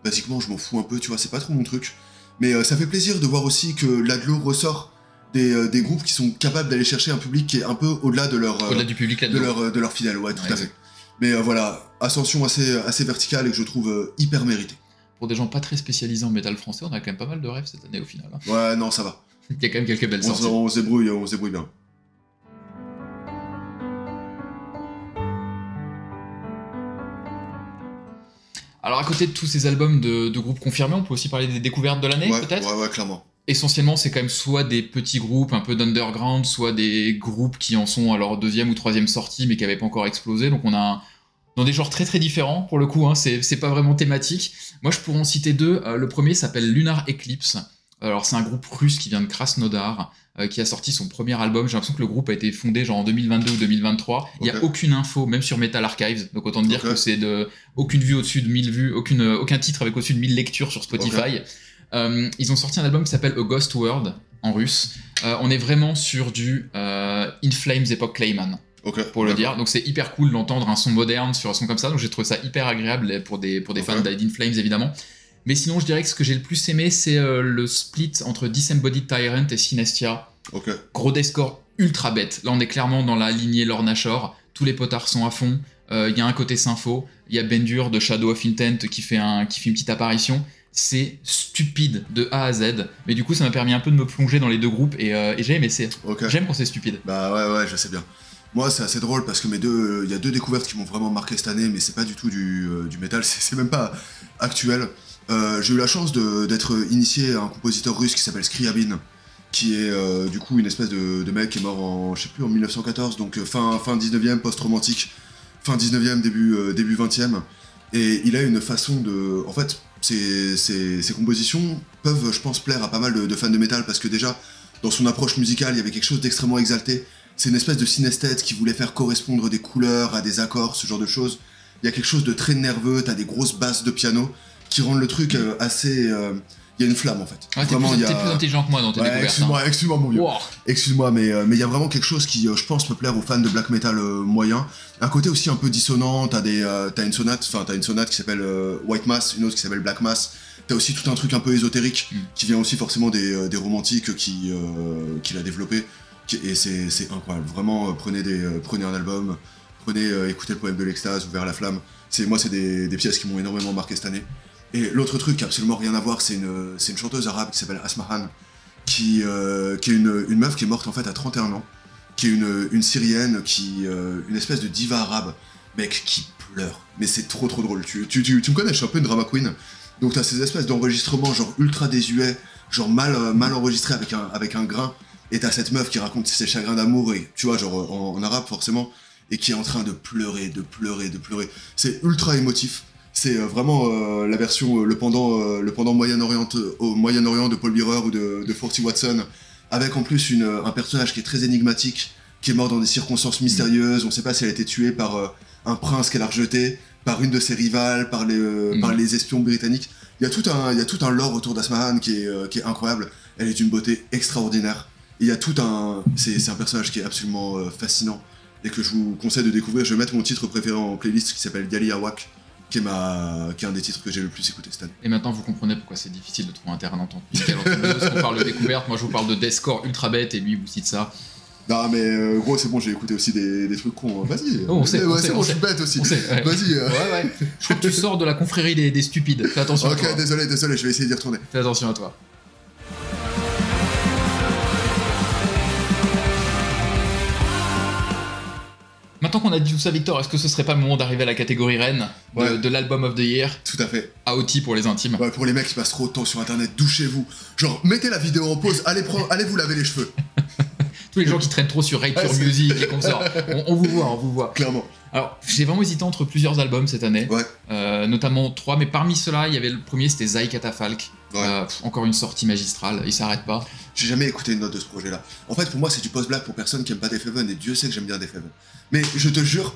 basiquement, je m'en fous un peu, tu vois, c'est pas trop mon truc. Mais ça fait plaisir de voir aussi que Ladlo ressort des groupes qui sont capables d'aller chercher un public qui est un peu au-delà de leur... au-delà du public de leur fidèle, ouais, tout à fait. Mais voilà, ascension assez verticale et que je trouve hyper méritée. Pour des gens pas très spécialisés en métal français, on a quand même pas mal de rêves cette année au final. Hein. Ouais, non, ça va. Il y a quand même quelques belles sorties. On se débrouille bien. Alors à côté de tous ces albums de groupes confirmés, on peut aussi parler des découvertes de l'année, peut-être ? Ouais, clairement. Essentiellement, c'est quand même soit des petits groupes un peu d'underground, soit des groupes qui en sont à leur 2e ou 3e sortie, mais qui n'avaient pas encore explosé. Donc on a dans des genres très très différents, pour le coup, hein, c'est pas vraiment thématique. Moi, je pourrais en citer 2. Le premier s'appelle Lunar Eclipse. Alors c'est un groupe russe qui vient de Krasnodar, qui a sorti son premier album. J'ai l'impression que le groupe a été fondé genre en 2022 ou 2023. Il n'y a aucune info, même sur Metal Archives. Donc autant te dire que c'est aucune vue au-dessus de 1000 vues, aucun titre avec au-dessus de 1000 lectures sur Spotify. Ils ont sorti un album qui s'appelle A Ghost World, en russe. On est vraiment sur du In Flames époque Clayman. Pour le dire, donc c'est hyper cool d'entendre un son moderne sur un son comme ça, donc j'ai trouvé ça hyper agréable pour des fans d'In Flames évidemment. Mais sinon, je dirais que ce que j'ai le plus aimé, c'est le split entre Disembodied Tyrant et Synestia. Gros deathcore ultra bête. Là, on est clairement dans la lignée Lorna Shore. Tous les potards sont à fond. Il y a un côté sympho. Il y a Bendur de Shadow of Intent qui fait une petite apparition. C'est stupide de A à Z. Mais du coup, ça m'a permis un peu de me plonger dans les deux groupes et j'ai aimé. J'aime quand c'est stupide. Bah ouais, je sais bien. Moi, c'est assez drôle parce que il y a 2 découvertes qui m'ont vraiment marqué cette année, mais c'est pas du tout du métal, c'est même pas actuel. J'ai eu la chance d'être initié à un compositeur russe qui s'appelle Scriabin, qui est du coup une espèce de mec qui est mort en 1914, donc fin 19e, post-romantique, fin 19e, début 20e. Et il a une façon de... En fait, ses compositions peuvent, je pense, plaire à pas mal de fans de métal, parce que déjà, dans son approche musicale, il y avait quelque chose d'extrêmement exalté. C'est une espèce de synesthète qui voulait faire correspondre des couleurs à des accords, ce genre de choses. Il y a quelque chose de très nerveux, t'as des grosses basses de piano qui rendent le truc assez... Il y a une flamme en fait. Ouais, t'es plus intelligent que moi dans tes découvertes. Excuse-moi mon vieux. Wow. Excuse-moi, mais il y a vraiment quelque chose qui, je pense, peut plaire aux fans de black metal moyen. Un côté aussi un peu dissonant, t'as une sonate qui s'appelle White Mass, une autre qui s'appelle Black Mass. T'as aussi tout un truc un peu ésotérique qui vient aussi forcément des romantiques qu'il a développé. Et c'est incroyable. Vraiment, prenez un album, écoutez le poème de l'extase ou Vers la flamme. Moi, c'est des pièces qui m'ont énormément marqué cette année. Et l'autre truc qui a absolument rien à voir, c'est une chanteuse arabe qui s'appelle Asmahan, qui est une meuf qui est morte en fait à 31 ans, qui est une syrienne, une espèce de diva arabe, mec, qui pleure. Mais c'est trop drôle. Tu me connais, je suis un peu une drama queen. Donc t'as ces espèces d'enregistrements genre ultra désuets, genre mal enregistrés avec un grain. Et t'as cette meuf qui raconte ses chagrins d'amour, et tu vois, genre en arabe forcément, et qui est en train de pleurer. C'est ultra émotif. C'est vraiment la version, le pendant Moyen-Orient de Paul Bearer ou de Forty Watson, avec en plus un personnage qui est très énigmatique, qui est mort dans des circonstances mystérieuses. On sait pas si elle a été tuée par un prince qu'elle a rejeté, par une de ses rivales, par les espions britanniques. Il y a tout un lore autour d'Asmahan qui est incroyable. Elle est d'une beauté extraordinaire. Il y a c'est un personnage qui est absolument fascinant et que je vous conseille de découvrir. Je vais mettre mon titre préféré en playlist qui s'appelle Gali Awak, qui est un des titres que j'ai le plus écouté cette année. Et maintenant vous comprenez pourquoi c'est difficile de trouver un terrain d'entente. Parce qu'on parle de découverte, moi je vous parle de deathcore ultra bête et lui vous cite ça. Non mais gros c'est bon, j'ai écouté aussi des trucs cons. Vas-y. Oh, c'est bon, je suis bête aussi. Ouais. Vas-y. Ouais. Je crois que tu sors de la confrérie des stupides. Fais attention à toi. Ok, désolé, je vais essayer d'y retourner. Fais attention à toi. Maintenant qu'on a dit tout ça, Victor, est-ce que ce serait pas le moment d'arriver à la catégorie reine de l'album of the year? Tout à fait. AOT pour les intimes. Ouais, pour les mecs qui passent trop de temps sur internet, douchez-vous. Genre, mettez la vidéo en pause, allez vous laver les cheveux. Tous les gens qui traînent trop sur Rate Your Music et comme ça, on vous voit. Clairement. Alors, j'ai vraiment hésité entre plusieurs albums cette année, notamment 3, mais parmi ceux-là, il y avait le premier, c'était Zai Catafalque, Encore une sortie magistrale, il s'arrête pas. J'ai jamais écouté une note de ce projet-là. En fait, pour moi, c'est du post-black pour personne qui aime pas Def Heaven, et Dieu sait que j'aime bien Def Heaven. Mais je te jure,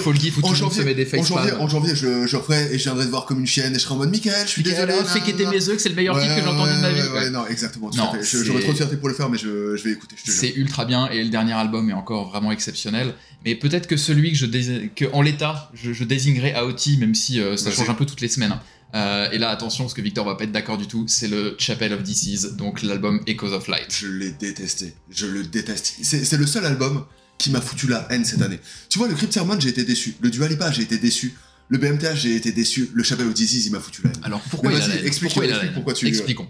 faut le dire, faut tout le monde se met des face en janvier, je referai et je viendrai te voir comme une chienne et je serai en mode Michael, je suis désolé. Fais qu'était mes œufs, que c'est le meilleur titre que j'ai entendu de ma vie. Ouais, non, exactement. J'aurais trop de fierté pour le faire, mais je vais écouter. C'est ultra bien et le dernier album est encore vraiment exceptionnel. Mais peut-être que celui que en l'état, je désignerai AOT, même si ça change un peu toutes les semaines. Et là, attention, parce que Victor va pas être d'accord du tout, c'est le Chapel of Disease, donc l'album Echoes of Light. Je l'ai détesté, je le déteste. C'est le seul album qui m'a foutu la haine cette année. Tu vois, le Crypt Sermon, j'ai été déçu. Le Dua Lipa, j'ai été déçu. Le BMTH, j'ai été déçu. Le Chapel of Disease, il m'a foutu la haine. Alors pourquoi il a la haine? Expliquons.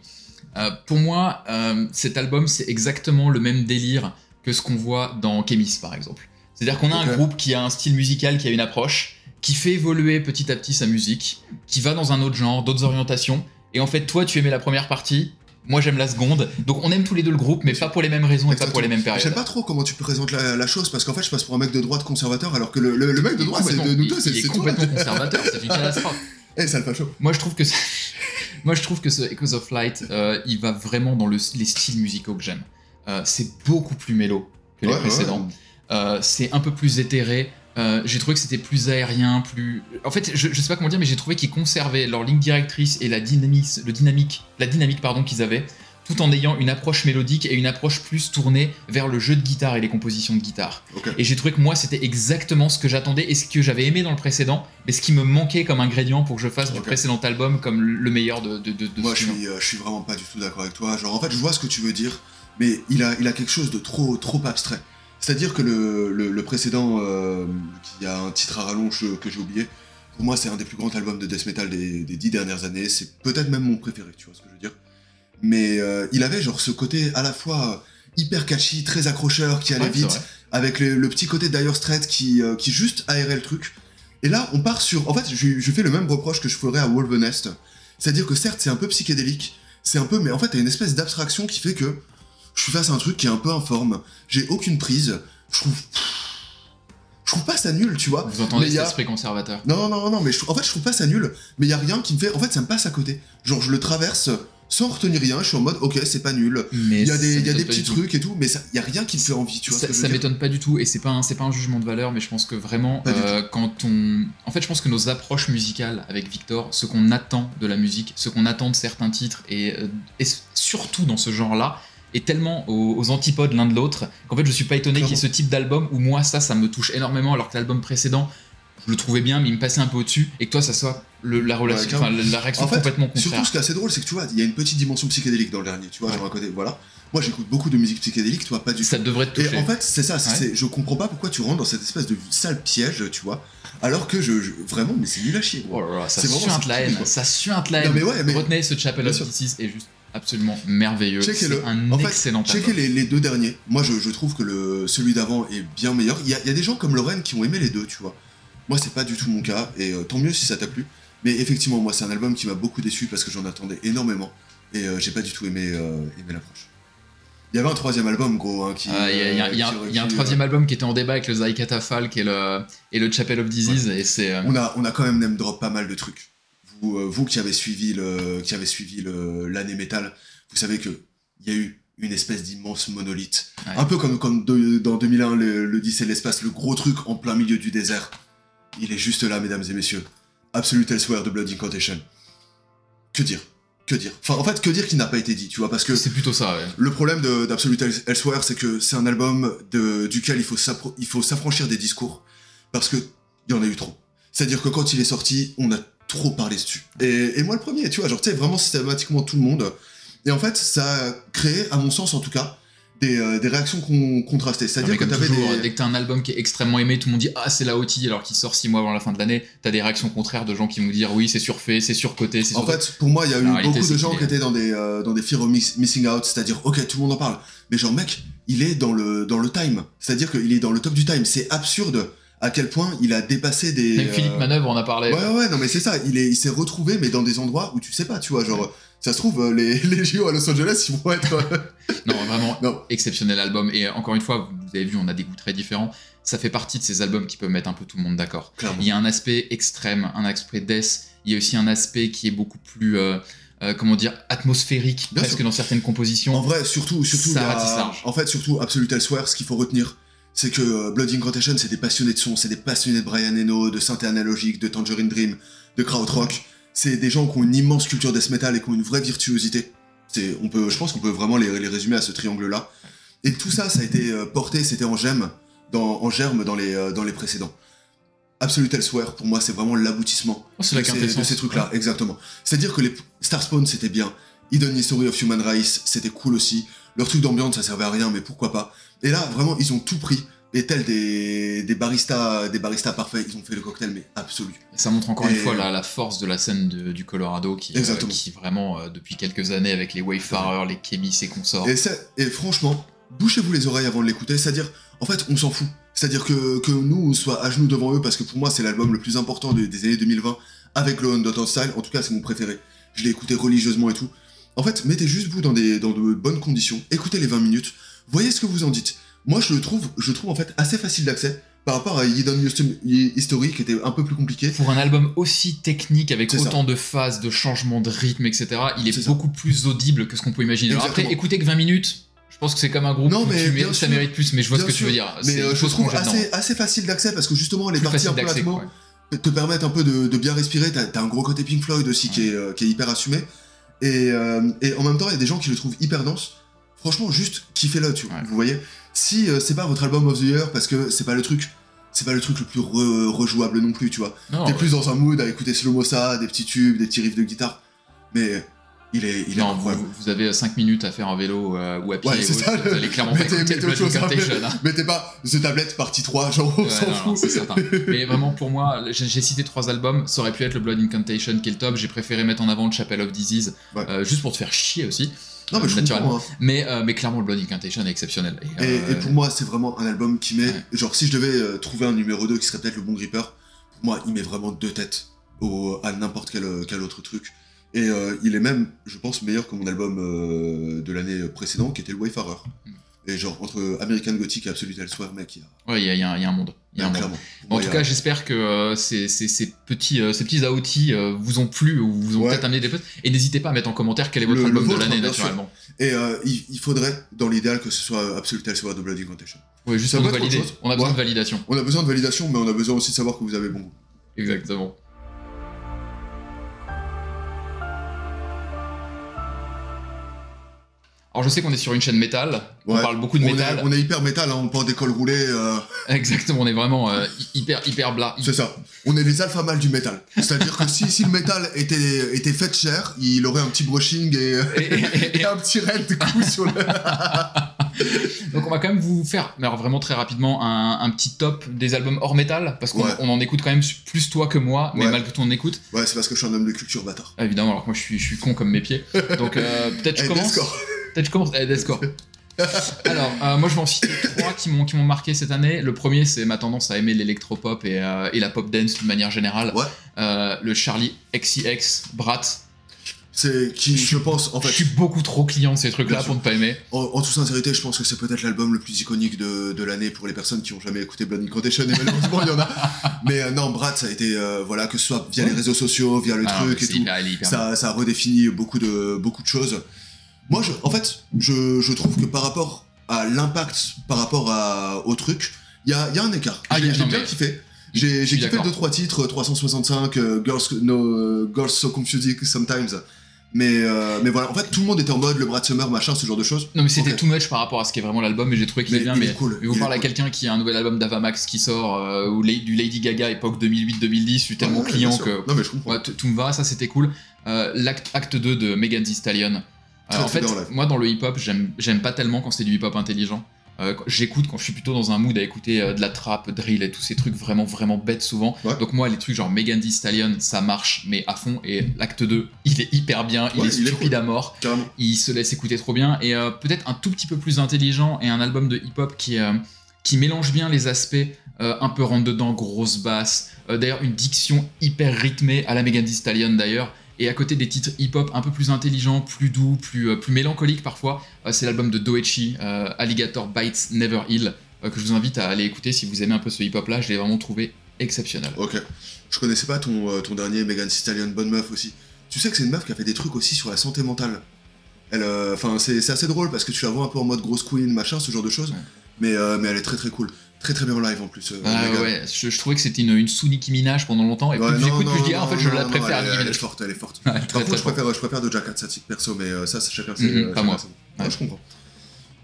Pour moi, cet album, c'est exactement le même délire que ce qu'on voit dans Kémis, par exemple. C'est-à-dire qu'on a un groupe qui a un style musical, qui a une approche, qui fait évoluer petit à petit sa musique, qui va dans un autre genre, d'autres orientations. Et en fait, toi, tu aimais la première partie, moi j'aime la seconde. Donc on aime tous les deux le groupe, mais pas pour les mêmes raisons et pas pour les mêmes périodes. J'aime pas trop comment tu présentes la chose, parce qu'en fait, je passe pour un mec de droite conservateur, alors que le mec de droite, c'est de nous deux, c'est complètement conservateur, c'est une catastrophe. Eh, ça le fait chaud. Moi je trouve que ce Echoes of Light, il va vraiment dans les styles musicaux que j'aime. C'est beaucoup plus mélo que les précédents. C'est un peu plus éthéré. J'ai trouvé que c'était plus aérien, plus... En fait, je sais pas comment dire, mais j'ai trouvé qu'ils conservaient leur ligne directrice et la dynamique qu'ils avaient, tout en ayant une approche mélodique et une approche plus tournée vers le jeu de guitare et les compositions de guitare. Et j'ai trouvé que moi, c'était exactement ce que j'attendais et ce que j'avais aimé dans le précédent, mais ce qui me manquait comme ingrédient pour que je fasse du précédent album comme le meilleur de moi, je suis vraiment pas du tout d'accord avec toi. Genre, en fait, je vois ce que tu veux dire, mais il a quelque chose de trop abstrait. C'est-à-dire que le précédent, qui a un titre à rallonge que j'ai oublié, pour moi c'est un des plus grands albums de death metal des 10 dernières années, c'est peut-être même mon préféré, tu vois ce que je veux dire. Mais il avait genre ce côté à la fois hyper catchy, très accrocheur, qui allait vite, avec le petit côté Dire Straits qui juste aérait le truc. Et là on part sur... En fait je fais le même reproche que je ferais à Wolvenest, c'est-à-dire que certes c'est un peu psychédélique, c'est un peu... mais en fait t'as une espèce d'abstraction qui fait que je suis face à un truc qui est un peu informe, j'ai aucune prise, je trouve pas ça nul, tu vois. Vous entendez cet esprit conservateur? Non, mais je trouve pas ça nul, mais il y a rien qui me fait... En fait, ça me passe à côté. Genre, je le traverse sans retenir rien, je suis en mode, ok, c'est pas nul. Il y a des petits trucs et tout, mais il y a rien qui me fait envie, tu vois. Ça m'étonne pas du tout, et c'est pas un jugement de valeur, mais je pense que vraiment, quand on... En fait, je pense que nos approches musicales avec Victor, ce qu'on attend de la musique, ce qu'on attend de certains titres, et surtout dans ce genre-là, est tellement aux antipodes l'un de l'autre qu'en fait je suis pas étonné qu'il y ait ce type d'album où moi ça me touche énormément, alors que l'album précédent je le trouvais bien mais il me passait un peu au-dessus, et que toi ça soit la réaction en fait, complètement contraire. Surtout ce qui est assez drôle, c'est que tu vois, il y a une petite dimension psychédélique dans le dernier, tu vois, genre à côté, voilà. Moi j'écoute beaucoup de musique psychédélique, toi pas du tout. Ça devrait te toucher. Et en fait c'est ça, je comprends pas pourquoi tu rentres dans cette espèce de sale piège, tu vois, alors que vraiment, mais c'est nul à chier. Oh là là, ça suinte la haine, ça suinte la haine. Retenez ce Chapel of Disease est juste absolument merveilleux. C'est un excellent album. Checkez les deux derniers. Moi, je trouve que celui d'avant est bien meilleur. Il y a des gens comme Lorraine qui ont aimé les deux, tu vois. Moi, c'est pas du tout mon cas, et tant mieux si ça t'a plu. Mais effectivement, moi, c'est un album qui m'a beaucoup déçu parce que j'en attendais énormément, et j'ai pas du tout aimé l'approche. Il y avait un troisième album, gros, hein, qui... Il y a un troisième album qui était en débat avec le Zaikata Falk et le Chapel of Disease, et c'est... On a quand même name drop pas mal de trucs. Vous qui avez suivi l'année métal, vous savez qu'il y a eu une espèce d'immense monolithe. Un peu comme dans 2001, l'Odyssée de l'espace, le gros truc en plein milieu du désert. Il est juste là, mesdames et messieurs. Absolute Elsewhere de Blood Incantation. Que dire? Enfin, en fait, que dire qui n'a pas été dit, tu vois, parce que... C'est plutôt ça, ouais. Le problème d'Absolute Elsewhere, c'est que c'est un album duquel il faut s'affranchir des discours, parce qu'il y en a eu trop. C'est-à-dire que quand il est sorti, on a trop parlé dessus. Et moi le premier, tu vois, genre, tu sais, vraiment systématiquement tout le monde. Et en fait, ça a créé, à mon sens en tout cas, des réactions contrastées. C'est-à-dire que t'avais dès que t'as un album qui est extrêmement aimé, tout le monde dit « Ah, c'est la OT », alors qu'il sort 6 mois avant la fin de l'année, t'as des réactions contraires de gens qui vont dire « Oui, c'est surfait, c'est surcoté, c'est surcoté ». En fait, pour moi, il y a eu beaucoup de gens qui étaient dans des fear of missing out, c'est-à-dire « Ok, tout le monde en parle ». Mais genre, mec, il est dans le time. C'est-à-dire qu'il est dans le top du time. C'est absurde à quel point il a dépassé des... Même Philippe Manœuvre en a parlé. Ouais, non mais c'est ça, il s'est retrouvé, mais dans des endroits où tu sais pas, tu vois, genre... Ça se trouve, les JO à Los Angeles, ils vont être... Non, vraiment, exceptionnel album. Et encore une fois, vous avez vu, on a des goûts très différents. Ça fait partie de ces albums qui peuvent mettre un peu tout le monde d'accord. Il y a un aspect extrême, un aspect death. Il y a aussi un aspect qui est beaucoup plus comment dire, atmosphérique Bien presque sûr. dans certaines compositions. En vrai, surtout, ça ratisse large. en fait, surtout Absolute Elsewhere, ce qu'il faut retenir, c'est que Blood Incantation, c'est des passionnés de son, c'est des passionnés de Brian Eno, de synthé analogique, de Tangerine Dream, de krautrock. C'est des gens qui ont une immense culture death metal et qui ont une vraie virtuosité. Je pense qu'on peut vraiment les résumer à ce triangle-là. Et tout ça, ça a été porté, c'était en germe dans les précédents. Absolute Elsewhere, pour moi, c'est vraiment l'aboutissement Oh, c'est la quintessence. de ces trucs-là, Ouais. exactement. C'est-à-dire que les Starspawn, c'était bien. Hidden History of Human Race, c'était cool aussi. Leur truc d'ambiance, ça servait à rien, mais pourquoi pas. Et là, vraiment, ils ont tout pris. Et tels des baristas parfaits, ils ont fait le cocktail, mais absolu. Ça montre encore une fois la force de la scène du Colorado qui vraiment, depuis quelques années, avec les Wayfarers, les Kemis et consorts. Et franchement, bouchez-vous les oreilles avant de l'écouter. C'est-à-dire, en fait, on s'en fout. C'est-à-dire que nous, on soit à genoux devant eux, parce que pour moi, c'est l'album le plus important des années 2020, avec le Dot Style. En tout cas, c'est mon préféré. Je l'ai écouté religieusement et tout. En fait, mettez juste vous dans de bonnes conditions, écoutez les 20 minutes, voyez ce que vous en dites. Moi, je le trouve en fait assez facile d'accès par rapport à Hidden History qui était un peu plus compliqué. Pour un album aussi technique, avec C'est autant de phases, de changements de rythme, etc., il est beaucoup plus audible que ce qu'on peut imaginer. Alors après, écoutez que 20 minutes, je pense que c'est comme un groupe où ça mérite plus, mais je vois ce que tu veux dire. Mais je trouve assez facile d'accès parce que justement, les parties un peu latino te permettent un peu de bien respirer. T'as un gros côté Pink Floyd aussi qui est hyper assumé. Et en même temps, il y a des gens qui le trouvent hyper dense. Franchement, juste kiffez-le, vous voyez. Si c'est pas votre album of the year, parce que c'est pas le truc le plus rejouable non plus, tu vois. T'es plus dans un mood à écouter Slow Mossa, des petits tubes, des petits riffs de guitare. Mais il est incroyable. Vous avez 5 minutes à faire en vélo ou à pied, vous allez clairement pas écouter mettez Blood Incantation. Mettez pas The Tablet partie 3, genre on s'en fout. C'est certain. Mais vraiment, pour moi, j'ai cité 3 albums, ça aurait pu être le Blood Incantation qui est le top, j'ai préféré mettre en avant le Chapel of Disease, juste pour te faire chier aussi. Non, mais naturellement. Mais clairement, le Blood Incantation est exceptionnel. Et pour moi, c'est vraiment un album qui met. Genre, si je devais trouver un numéro 2 qui serait peut-être le Bon Gripper, pour moi, il met vraiment 2 têtes à n'importe quel autre truc. Et il est même, je pense, meilleur que mon album de l'année précédente, qui était le Wayfarer. Et genre, entre American Gothic et Absolute Elsewhere, mec, il y a un monde. Clairement. En tout cas, j'espère que ces petits outis vous ont plu ou vous ont peut-être amené des potes. Et n'hésitez pas à mettre en commentaire quel est votre album de l'année, naturellement. Et il faudrait, dans l'idéal, que ce soit Absolute Elsewhere de Blood Incantation. Oui, juste pour nous valider. On a besoin de validation. On a besoin de validation, mais on a besoin aussi de savoir que vous avez bon goût. Exactement. Alors je sais qu'on est sur une chaîne métal, on parle beaucoup de métal. On est hyper métal, hein, on porte des cols roulés. Exactement, on est vraiment hyper blas. C'est ça, on est les alpha mâles du métal. C'est-à-dire que si le métal était fait de chair, il aurait un petit brushing et un petit raid de coup sur le... Donc on va quand même vous faire, mais alors vraiment très rapidement, un petit top des albums hors métal, parce qu'on en écoute quand même plus toi que moi, mais malgré tout on écoute. Ouais, c'est parce que je suis un homme de culture, bâtard. Évidemment, alors que moi je suis con comme mes pieds. Donc peut-être je commence. Peut-être je commence. Deathcore. Alors, moi je vais en citer 3 qui m'ont marqué cette année. Le premier, c'est ma tendance à aimer l'électropop et la pop dance d'une manière générale. Le Charlie XCX, Brat. C'est qui, je pense, en fait... Je suis beaucoup trop client de ces trucs-là pour ne pas aimer. En toute sincérité, je pense que c'est peut-être l'album le plus iconique de l'année pour les personnes qui ont jamais écouté Blood Incantation, et malheureusement, il y en a. Mais non, Brat, ça a été, que ce soit via les réseaux sociaux, via le truc et tout, ça a redéfini beaucoup de choses. Moi, je trouve que par rapport à l'impact, par rapport au truc, il y a un écart. J'ai bien kiffé. J'ai kiffé 2-3 titres, 365, Girls So Confusing Sometimes. Mais voilà, en fait, tout le monde était en mode le Brat Summer, machin, ce genre de choses. Non, mais c'était too much par rapport à ce qui est vraiment l'album, mais j'ai trouvé qu'il est bien. Mais vous parlez à quelqu'un qui a un nouvel album d'Avamax qui sort, ou du Lady Gaga époque 2008-2010, je suis tellement client que. Non, mais je comprends. Tout me va, ça c'était cool. L'acte 2 de Megan Thee Stallion. En fait, moi dans le hip-hop, j'aime pas tellement quand c'est du hip-hop intelligent. J'écoute quand je suis plutôt dans un mood à écouter de la trap, drill et tous ces trucs vraiment bêtes souvent. Donc moi les trucs genre Megan Thee Stallion ça marche mais à fond, et l'acte 2 il est hyper bien, il est stupide à mort, il se laisse écouter trop bien, et peut-être un tout petit peu plus intelligent, et un album de hip-hop qui mélange bien les aspects un peu rentre dedans, grosse basse, d'ailleurs une diction hyper rythmée à la Megan Thee Stallion d'ailleurs. Et à côté des titres hip-hop un peu plus intelligents, plus doux, plus mélancoliques parfois, c'est l'album de Doechi, Alligator Bites Never Heal, que je vous invite à aller écouter si vous aimez un peu ce hip-hop-là. Je l'ai vraiment trouvé exceptionnel. Ok. Je connaissais pas ton dernier Megan Thee Stallion, Bonne Meuf aussi. tu sais que c'est une meuf qui a fait des trucs aussi sur la santé mentale. Enfin, c'est assez drôle parce que tu la vois un peu en mode grosse queen, machin, ce genre de choses. Mais elle est très très cool. Très très bien en live en plus. Ouais, je trouvais que c'était une sous Nicki Minaj pendant longtemps. Et plus j'écoute, plus je dis, en fait, je la préfère à Nicki Minaj. Elle est forte, elle est forte. Ouais, Par contre, je préfère Doja Cat, ça titre perso, mais ça, c'est chacun ses. Pas moi. Ouais, je comprends.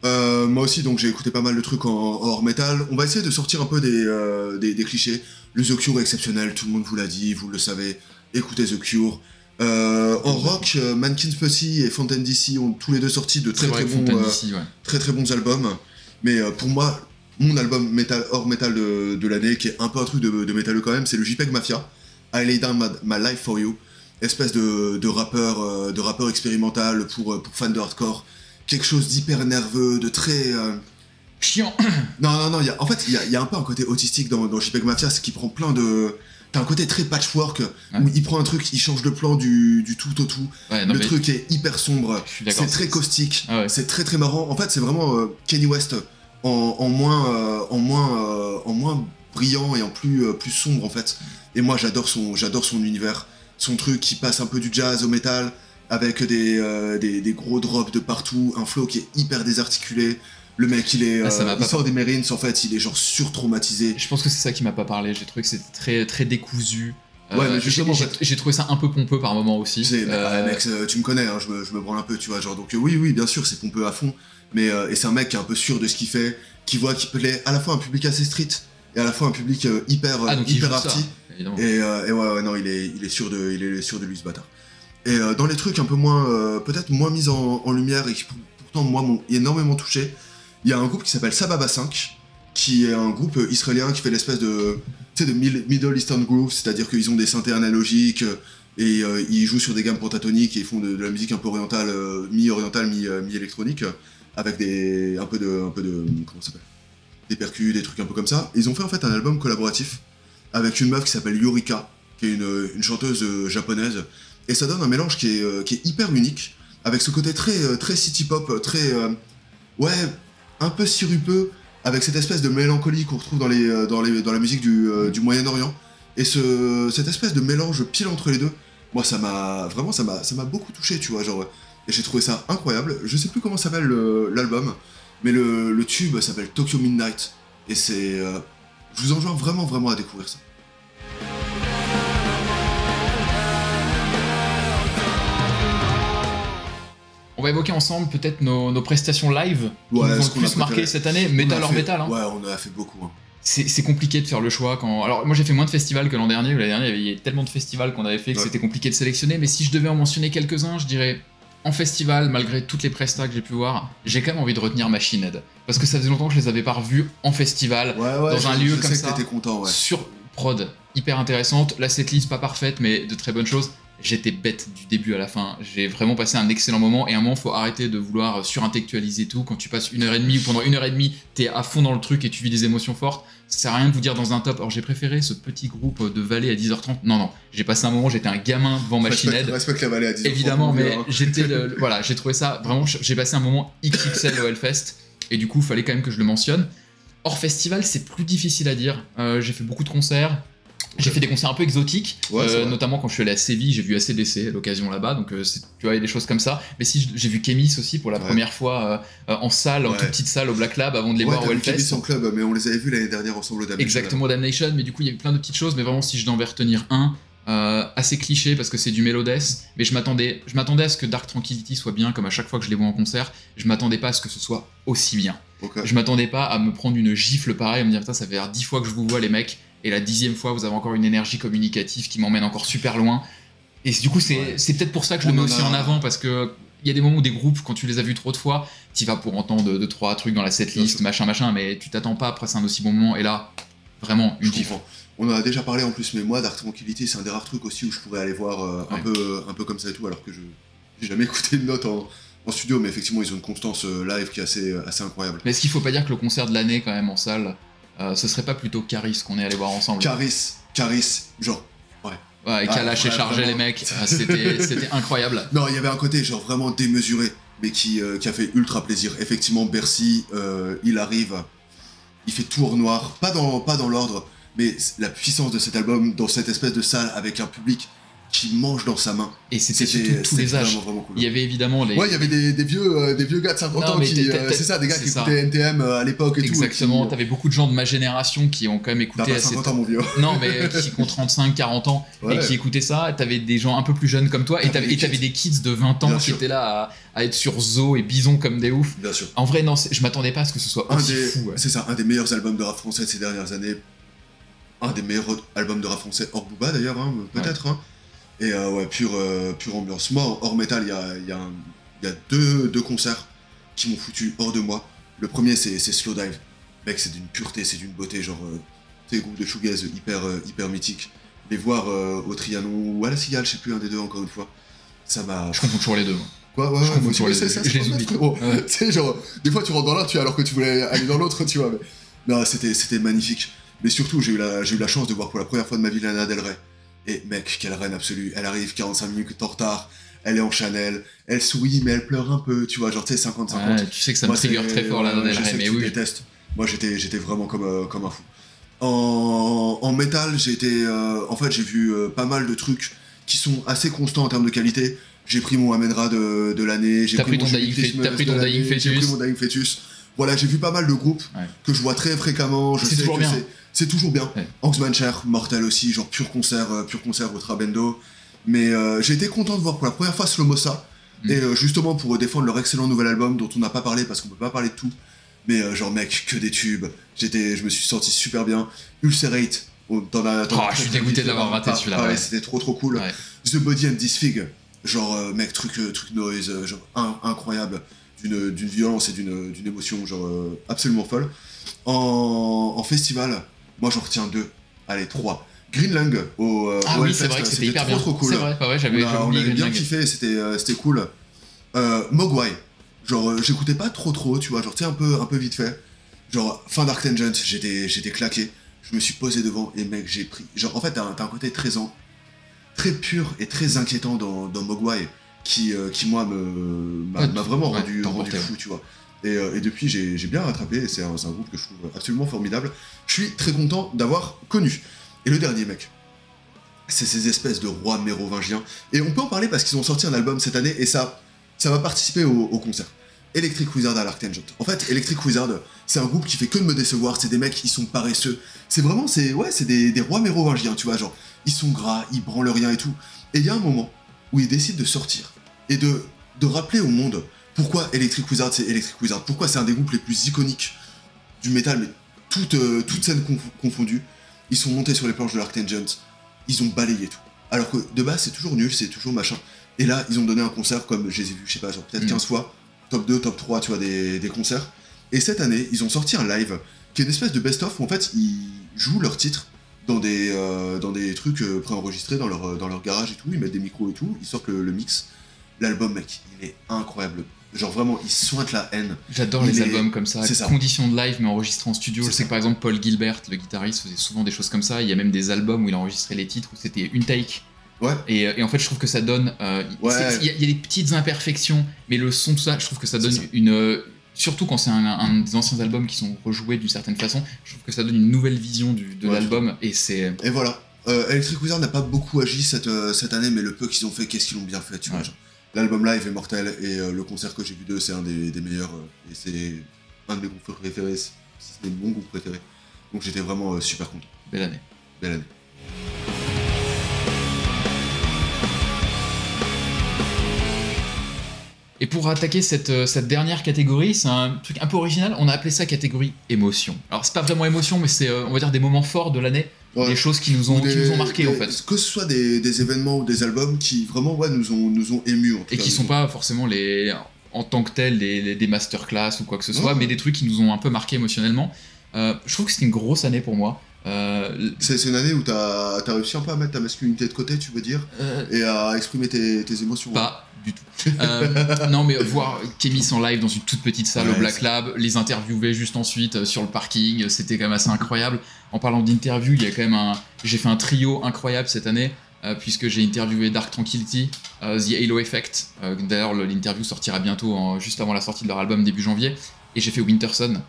Moi aussi, donc j'ai écouté pas mal de trucs en hors métal. On va essayer de sortir un peu des clichés. Le The Cure est exceptionnel, tout le monde vous l'a dit, vous le savez. Écoutez The Cure. En rock, Mannequin's Pussy et Fontaine DC ont tous les deux sorti de très très bons albums. Mais pour moi, mon album hors métal de l'année, qui est un peu un truc de métalleux quand même, c'est le JPEG Mafia, I Lay Down My Life For You, espèce de rappeur expérimental pour fans de hardcore, quelque chose d'hyper nerveux, de très... chiant. Non, en fait, il y a un peu un côté autistique dans JPEG Mafia, c'est qu'il prend plein de... T'as un côté très patchwork, où il prend un truc, il change de plan du tout au tout. Le truc est hyper sombre, c'est très caustique, c'est très très marrant. En fait, c'est vraiment Kanye West en moins brillant et en plus sombre en fait. Et moi, j'adore son univers, son truc qui passe un peu du jazz au métal, avec des gros drops de partout, un flow qui est hyper désarticulé. Le mec, il sort des Marines, en fait, il est genre surtraumatisé. Je pense que c'est ça qui m'a pas parlé. J'ai trouvé que c'était très, très décousu. Ouais, mais justement, j'ai trouvé ça un peu pompeux par moment aussi. Mec, tu me connais, hein, je me branle un peu, tu vois, genre, donc oui, bien sûr, c'est pompeux à fond, mais et c'est un mec qui est un peu sûr de ce qu'il fait, qui voit qu'il plaît à la fois un public assez street et à la fois un public hyper arty. Et ouais, non, il est sûr de lui, ce bâtard. Et dans les trucs un peu moins, peut-être moins mis en lumière et qui pourtant moi m'ont énormément touché, il y a un groupe qui s'appelle Sababa 5, qui est un groupe israélien qui fait l'espèce de Middle Eastern Groove, c'est-à-dire qu'ils ont des synthés analogiques et ils jouent sur des gammes pentatoniques et ils font de la musique un peu orientale, mi-orientale, mi-électronique, avec un peu de comment ça s'appelle, des percus, des trucs un peu comme ça. Et ils ont fait en fait un album collaboratif avec une meuf qui s'appelle Yorika, qui est une chanteuse japonaise, et ça donne un mélange qui est hyper unique, avec ce côté très city pop, très un peu sirupeux, avec cette espèce de mélancolie qu'on retrouve dans la musique du Moyen-Orient, et cette espèce de mélange pile entre les deux, moi ça m'a beaucoup touché, tu vois, genre, et j'ai trouvé ça incroyable. Je sais plus comment s'appelle l'album, mais le tube s'appelle Tokyo Midnight, et c'est... je vous enjoins vraiment à découvrir ça. On va évoquer ensemble peut-être nos prestations live qui nous ont le plus marqué cette année, métal hors métal. Hein. Ouais, on en a fait beaucoup. Hein. C'est compliqué de faire le choix quand... Alors moi j'ai fait moins de festivals que l'an dernier, l'année dernière il y avait tellement de festivals qu'on avait fait que c'était compliqué de sélectionner, mais si je devais en mentionner quelques-uns, je dirais en festival, malgré toutes les prestas que j'ai pu voir, j'ai quand même envie de retenir Machine Head, parce que ça faisait longtemps que je les avais pas revus en festival, dans un lieu comme ça, content, sur prod, hyper intéressante, la setlist pas parfaite mais de très bonnes choses. J'étais bête du début à la fin, j'ai vraiment passé un excellent moment, et à un moment faut arrêter de vouloir surintellectualiser tout. Quand tu passes 1h30 ou pendant 1h30 t'es à fond dans le truc et tu vis des émotions fortes, ça sert à rien de vous dire dans un top, alors j'ai préféré ce petit groupe de Valais à 10h30, non, j'ai passé un moment, j'étais un gamin devant Machine Head, respecte la Valais à 10h30 évidemment, mais voilà, j'ai trouvé ça vraiment, j'ai passé un moment XXL au Hellfest, et du coup fallait quand même que je le mentionne. Hors festival c'est plus difficile à dire, j'ai fait beaucoup de concerts. J'ai fait des concerts un peu exotiques, notamment quand je suis allé à Séville, j'ai vu ACDC à l'occasion là-bas, donc tu vois, il y a des choses comme ça. Mais si j'ai vu Kémis aussi pour la première fois en salle, en toute petite salle au Black Lab avant de les voir au Hellfest. Kémis en club, mais on les avait vus l'année dernière ensemble au Damnation. Exactement, Damnation, mais du coup il y a eu plein de petites choses, mais vraiment si je devais retenir un, assez cliché parce que c'est du Melodeth, mais je m'attendais à ce que Dark Tranquillity soit bien, comme à chaque fois que je les vois en concert, je m'attendais pas à ce que ce soit aussi bien. Je m'attendais pas à me prendre une gifle pareille, à me dire putain ça fait 10 fois que je vous vois les mecs, et la 10e fois vous avez encore une énergie communicative qui m'emmène encore super loin, et du coup c'est peut-être pour ça que je le mets aussi en avant, parce que il y a des moments où des groupes, quand tu les as vus trop de fois, t'y vas pour entendre 2-3 trucs dans la setlist, machin, mais tu t'attends pas après c'est un aussi bon moment, et là vraiment une gifle. On en a déjà parlé en plus, mais moi Dark Tranquillity c'est un des rares trucs aussi où je pourrais aller voir un peu comme ça et tout, alors que j'ai jamais écouté une note en studio, mais effectivement ils ont une constance live qui est assez incroyable. Mais est-ce qu'il faut pas dire que le concert de l'année quand même en salle, ce serait pas plutôt Caris qu'on est allé voir ensemble? Caris, genre, ouais, et Kalash et chargé les mecs, c'était incroyable. Non, il y avait un côté genre vraiment démesuré, mais qui a fait ultra plaisir. Effectivement, Bercy, il arrive, il fait tout en noir, pas dans l'ordre, mais la puissance de cet album, dans cette espèce de salle avec un public qui mange dans sa main. Et c'était surtout tous les âges. Vraiment cool. Il y avait évidemment les... Ouais, il y avait des vieux gars de 50 ans qui... c'est ça, des gars qui écoutaient NTM à l'époque et tout. Exactement, t'avais beaucoup de gens de ma génération qui ont quand même écouté... T'as pas 50 ans, mon vieux. Non, mais qui ont 35, 40 ans et qui écoutaient ça. T'avais des gens un peu plus jeunes comme toi et t'avais des kids de 20 ans qui étaient là à être sur Zo et Bison comme des oufs. Bien sûr. En vrai, non, je m'attendais pas à ce que ce soit aussi fou. C'est ça, un des meilleurs albums de rap français de ces dernières années. Un des meilleurs albums de rap français hors Booba d'ailleurs, hein, peut-être. Hein. Et pure ambiance. Moi, hors métal, il y a deux concerts qui m'ont foutu hors de moi. Le premier, c'est Slowdive. Mec, c'est d'une pureté, c'est d'une beauté, genre, tu sais, groupe de shoegaze hyper mythique. Les voir au Trianon ou à la Cigale, je sais plus, un des deux encore une fois. Ça m'a... Je confonds toujours les deux, moi. Quoi, ouais, moi toujours les deux. Ça, je les oublie. Tu sais, genre, des fois tu rentres dans l'un, alors que tu voulais aller dans l'autre, tu vois. Mais... Non, c'était magnifique. Mais surtout, j'ai eu la chance de voir pour la première fois de ma vie Lana Del Rey. Et mec, quelle reine absolue. Elle arrive 45 minutes en retard, elle est en Chanel, elle sourit, mais elle pleure un peu, tu vois, genre, tu sais, 50-50. Ouais, tu sais que ça me trigger très fort, Lana Del Rey, mais oui. Je déteste. Moi, j'étais vraiment comme un fou. En métal, en fait, j'ai vu pas mal de trucs qui sont assez constants en termes de qualité. J'ai pris mon Amenra de l'année, j'ai pris mon Dying Fetus. Voilà, j'ai vu pas mal de groupes que je vois très fréquemment. C'est toujours bien. C'est toujours bien. Anxmancher, mortel aussi, genre pur concert au Trabendo. Mais j'ai été content de voir pour la première fois Slomosa. Et justement pour défendre leur excellent nouvel album dont on n'a pas parlé parce qu'on peut pas parler de tout. Mais genre mec, que des tubes. Je me suis senti super bien. Ulcerate. Je suis dégoûté de l'avoir raté celui-là. Ouais, c'était trop cool. Ouais. The Body and Disfig. Genre mec, truc noise, genre incroyable. D'une violence et d'une émotion genre absolument folle. En festival, moi j'en retiens 2, allez 3. Greenlung au oui, c'est vrai que c'était hyper bien. Trop cool. C'est vrai, j'avais on avait bien kiffé, c'était cool. Mogwai, genre j'écoutais pas trop, tu vois, genre tu sais un peu vite fait. Genre fin Dark Tangent, j'étais claqué. Je me suis posé devant et mec j'ai pris. Genre en fait t'as un côté très pur et très inquiétant dans Mogwai. Qui moi m'a vraiment rendu fou, tu vois. Et depuis j'ai bien rattrapé et c'est un groupe que je trouve absolument formidable. Je suis très content d'avoir connu. Et le dernier mec, c'est ces espèces de rois mérovingiens. Et on peut en parler parce qu'ils ont sorti un album cette année et ça va participer au concert. Electric Wizard à Dark Tangent. En fait, Electric Wizard, c'est un groupe qui fait que de me décevoir, c'est des mecs qui sont paresseux. C'est vraiment, c'est des rois mérovingiens, tu vois, genre, ils sont gras, ils branlent rien et tout. Et il y a un moment où ils décident de sortir et de rappeler au monde pourquoi Electric Wizard c'est Electric Wizard, pourquoi c'est un des groupes les plus iconiques du métal, mais toutes scènes confondues. Ils sont montés sur les planches de Dark Tangent, ils ont balayé tout. Alors que de base c'est toujours nul, c'est toujours machin. Et là ils ont donné un concert comme je les ai vus, je sais pas, genre peut-être 15 fois, top 2, top 3, tu vois, des concerts. Et cette année ils ont sorti un live qui est une espèce de best-of où en fait ils jouent leurs titres dans des trucs préenregistrés dans leur garage et tout, ils mettent des micros et tout, ils sortent le mix. L'album, mec, il est incroyable. Genre vraiment, il sointe la haine. J'adore les albums comme ça, conditions de live mais enregistrés en studio. Je sais que par exemple Paul Gilbert, le guitariste, faisait souvent des choses comme ça. Il y a même des albums où il enregistrait les titres où c'était une take. Ouais. Et en fait, je trouve que ça donne... Il y a des petites imperfections, mais le son, tout ça, je trouve que ça donne une... Surtout quand c'est un des anciens albums qui sont rejoués d'une certaine façon, je trouve que ça donne une nouvelle vision de l'album. Et voilà. Electric Wizard n'a pas beaucoup agi cette année, mais le peu qu'ils ont fait, qu'est-ce qu'ils l'ont bien fait, tu vois. Genre. L'album live est mortel et le concert que j'ai vu d'eux, c'est un des meilleurs et c'est un de mes groupes préférés, si c'est mon groupe préféré. Donc j'étais vraiment super content. Belle année. Et pour attaquer cette dernière catégorie, c'est un truc un peu original, on a appelé ça catégorie émotion. Alors c'est pas vraiment émotion, mais c'est on va dire des moments forts de l'année, des choses qui nous ont marqués en fait. Que ce soit des événements ou des albums qui vraiment nous ont émus en tout cas. Et qui sont pas forcément en tant que tels des masterclass ou quoi que ce soit, mais des trucs qui nous ont un peu marqués émotionnellement. Je trouve que c'était une grosse année pour moi. C'est une année où t'as réussi un peu à mettre ta masculinité de côté, tu veux dire, et à exprimer tes émotions. Pas du tout. Non, mais voir Kémis en live dans une toute petite salle au Black Lab, les interviewer juste ensuite sur le parking, c'était quand même assez incroyable. En parlant d'interview, il y a quand même j'ai fait un trio incroyable cette année, puisque j'ai interviewé Dark Tranquillity, The Halo Effect. D'ailleurs, l'interview sortira bientôt, juste avant la sortie de leur album début janvier. Et j'ai fait Winterson.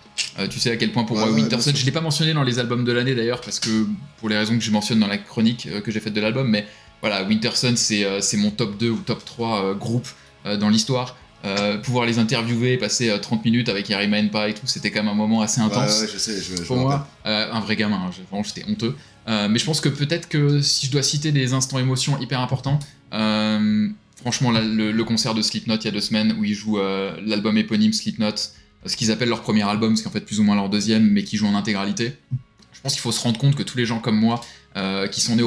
Tu sais à quel point pour moi Winterson, je ne l'ai pas mentionné dans les albums de l'année d'ailleurs, parce que pour les raisons que je mentionne dans la chronique que j'ai faite de l'album, mais voilà, Winterson, c'est mon top 2 ou top 3 groupe dans l'histoire. Pouvoir les interviewer, passer 30 minutes avec Yari Maenpa et tout, c'était quand même un moment assez intense. Ouais, je sais, pour moi, un vrai gamin, hein, vraiment j'étais honteux. Mais je pense que peut-être que si je dois citer des instants émotions hyper importants, franchement, le concert de Slipknot il y a 2 semaines où ils jouent l'album éponyme Slipknot, ce qu'ils appellent leur premier album, ce qui est en fait plus ou moins leur deuxième, mais qui joue en intégralité. Je pense qu'il faut se rendre compte que tous les gens comme moi, qui sont nés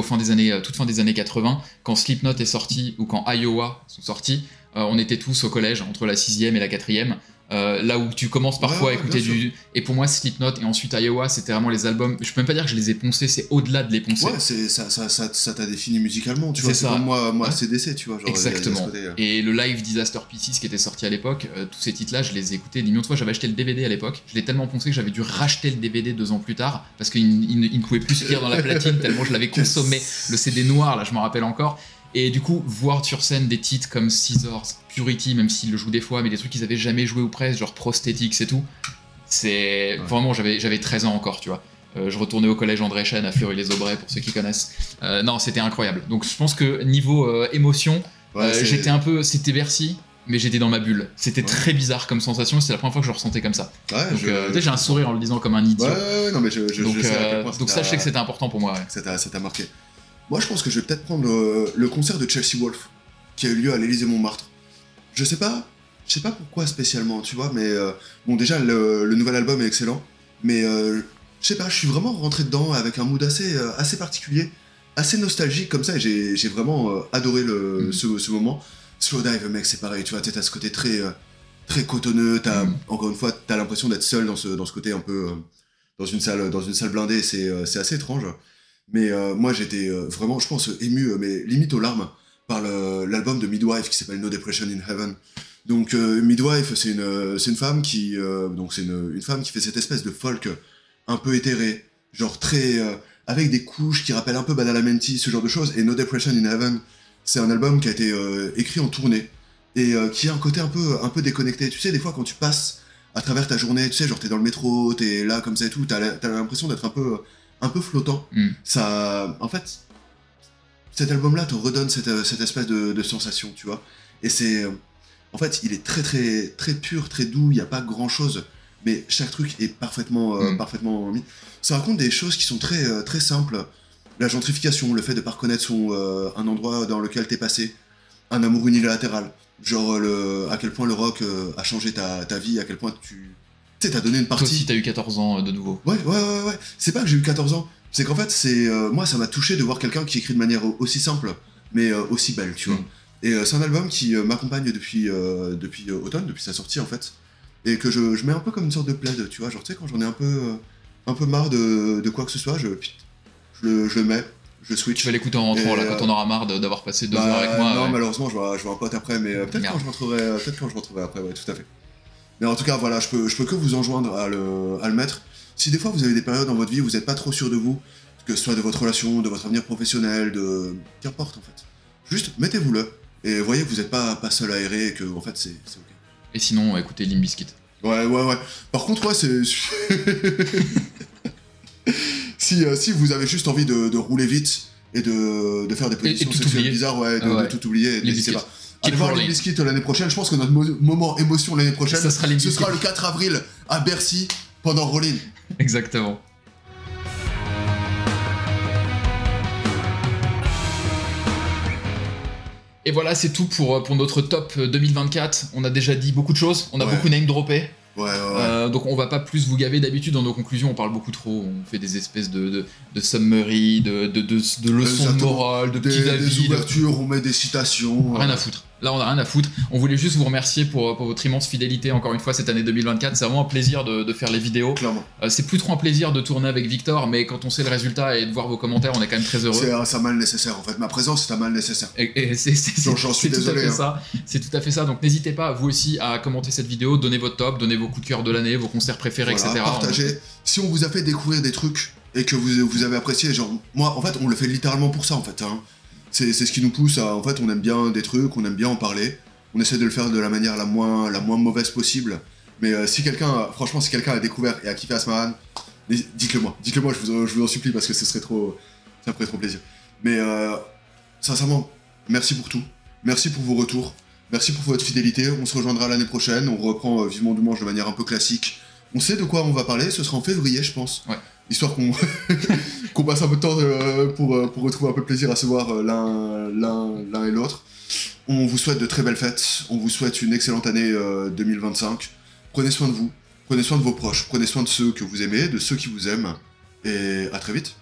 toute fin des années 80, quand Slipknot est sorti ou quand Iowa sont sortis, on était tous au collège, entre la 6e et la 4e. Là où tu commences parfois à écouter du... Et pour moi, Slipknot et ensuite Iowa, c'était vraiment les albums... Je peux même pas dire que je les ai poncés, c'est au-delà de les poncer. Ouais, ça t'a défini musicalement, tu vois. C'est comme moi ouais. CDC, tu vois. Genre, exactement. Et le live Disaster Pieces qui était sorti à l'époque, tous ces titres-là, je les ai écoutés des millions de fois. J'avais acheté le DVD à l'époque. Je l'ai tellement poncé que j'avais dû racheter le DVD 2 ans plus tard parce qu'il ne pouvait plus se lire dans la platine tellement je l'avais consommé. Le CD noir, là, je m'en rappelle encore. Et du coup, voir sur scène des titres comme Scissors, Purity, même s'ils le jouent des fois, mais des trucs qu'ils avaient jamais joué ou presque, genre Prosthetics et tout, c'est... Ouais. Vraiment, j'avais 13 ans encore, tu vois. Je retournais au collège André Chêne à Fleury-les-Aubrais, pour ceux qui connaissent. Non, c'était incroyable. Donc je pense que niveau émotion, j'étais un peu... C'était Bercy, mais j'étais dans ma bulle. C'était très bizarre comme sensation, c'était la première fois que je le ressentais comme ça. Ouais, donc j'ai un sourire en le disant comme un idiot. Ouais, non mais je sais à quel point donc ça, je sais que c'était important pour moi. Ouais. Ça t'a marqué. Moi, je pense que je vais peut-être prendre le concert de Chelsea Wolfe, qui a eu lieu à l'Élysée-Montmartre. Je sais pas pourquoi spécialement, tu vois, mais bon, déjà, le nouvel album est excellent, mais je sais pas, je suis vraiment rentré dedans avec un mood assez particulier, assez nostalgique comme ça, et j'ai vraiment adoré ce moment. Slowdive, mec, c'est pareil, tu vois, t'as ce côté très cotonneux, encore une fois, t'as l'impression d'être seul dans ce côté un peu dans une salle blindée, c'est assez étrange. Mais moi j'étais vraiment, je pense, ému, mais limite aux larmes, par l'album de Midwife qui s'appelle No Depression in Heaven. Donc Midwife, c'est une femme qui une femme qui fait cette espèce de folk un peu éthéré, genre très avec des couches qui rappellent un peu Badalamenti, ce genre de choses. Et No Depression in Heaven, c'est un album qui a été écrit en tournée et qui a un côté un peu déconnecté. Tu sais, des fois quand tu passes à travers ta journée, tu sais, genre t'es dans le métro, t'es là comme ça et tout, t'as l'impression d'être un peu flottant. Ça, en fait, cet album-là te redonne cette espèce de sensation, tu vois. Et c'est, en fait, il est très pur, très doux. Il y a pas grand-chose, mais chaque truc est parfaitement mis. Ça raconte des choses qui sont très simples. La gentrification, le fait de pas reconnaître un endroit dans lequel t'es passé, un amour unilatéral, genre à quel point le rock a changé ta vie, à quel point tu sais, t'as donné une partie. Toi aussi, t'as eu 14 ans de nouveau. Ouais. C'est pas que j'ai eu 14 ans, c'est qu'en fait, moi, ça m'a touché de voir quelqu'un qui écrit de manière aussi simple, mais aussi belle, tu vois. Et c'est un album qui m'accompagne depuis automne, depuis sa sortie, en fait, et que je mets un peu comme une sorte de plaid, tu vois. Genre, tu sais, quand j'en ai un peu marre de quoi que ce soit, je le mets, je switch. Tu vas l'écouter en rentrant, là, quand on aura marre d'avoir passé 2 heures avec moi. Non, malheureusement, je vois un pote après, mais peut-être quand je rentrerai après, ouais, tout à fait. Mais en tout cas, voilà, je peux que vous enjoindre à le mettre. Si des fois vous avez des périodes dans votre vie où vous n'êtes pas trop sûr de vous, que ce soit de votre relation, de votre avenir professionnel, qu'importe en fait. Juste mettez-vous-le et voyez que vous n'êtes pas seul à errer et que en fait c'est ok. Et sinon, écoutez Limp Bizkit. Ouais. Par contre, ouais, c'est... si vous avez juste envie de rouler vite et de faire des positions sexuelles bizarres, de tout oublier, n'hésitez pas. Allez voir Limp Bizkit l'année prochaine. Je pense que notre moment émotion l'année prochaine, ce sera le 4 avril à Bercy pendant Rollin. Exactement. Et voilà, c'est tout pour notre top 2024. On a déjà dit beaucoup de choses, on a beaucoup name droppé. Donc on va pas plus vous gaver. D'habitude dans nos conclusions on parle beaucoup trop, on fait des espèces de summary, de leçons de morale, de petits avis, des ouvertures, on met des citations. Rien à foutre. Là on a rien à foutre. On voulait juste vous remercier pour votre immense fidélité encore une fois cette année 2024. C'est vraiment un plaisir de faire les vidéos. Clairement. C'est plus trop un plaisir de tourner avec Victor, mais quand on sait le résultat et de voir vos commentaires, on est quand même très heureux. C'est un mal nécessaire en fait. Ma présence c'est un mal nécessaire. Et j'en suis désolé. C'est tout à fait ça. Donc n'hésitez pas vous aussi à commenter cette vidéo, donner votre top, donner vos coups de cœur de l'année, vos concerts préférés, etc. Partagez. Si on vous a fait découvrir des trucs et que vous avez apprécié, genre moi en fait on le fait littéralement pour ça en fait. C'est ce qui nous pousse à, en fait on aime bien des trucs, on aime bien en parler. On essaie de le faire de la manière la moins mauvaise possible. Mais si quelqu'un a découvert et a kiffé Asmaran, dites-le moi, je vous en supplie parce que ça ferait trop plaisir. Mais sincèrement, merci pour tout. Merci pour vos retours. Merci pour votre fidélité. On se rejoindra l'année prochaine. On reprend Vivement Dimanche de manière un peu classique. On sait de quoi on va parler. Ce sera en février, je pense. Ouais. Histoire qu'on qu'on passe un peu de temps pour retrouver un peu de plaisir à se voir l'un et l'autre. On vous souhaite de très belles fêtes. On vous souhaite une excellente année 2025. Prenez soin de vous. Prenez soin de vos proches. Prenez soin de ceux que vous aimez, de ceux qui vous aiment. Et à très vite.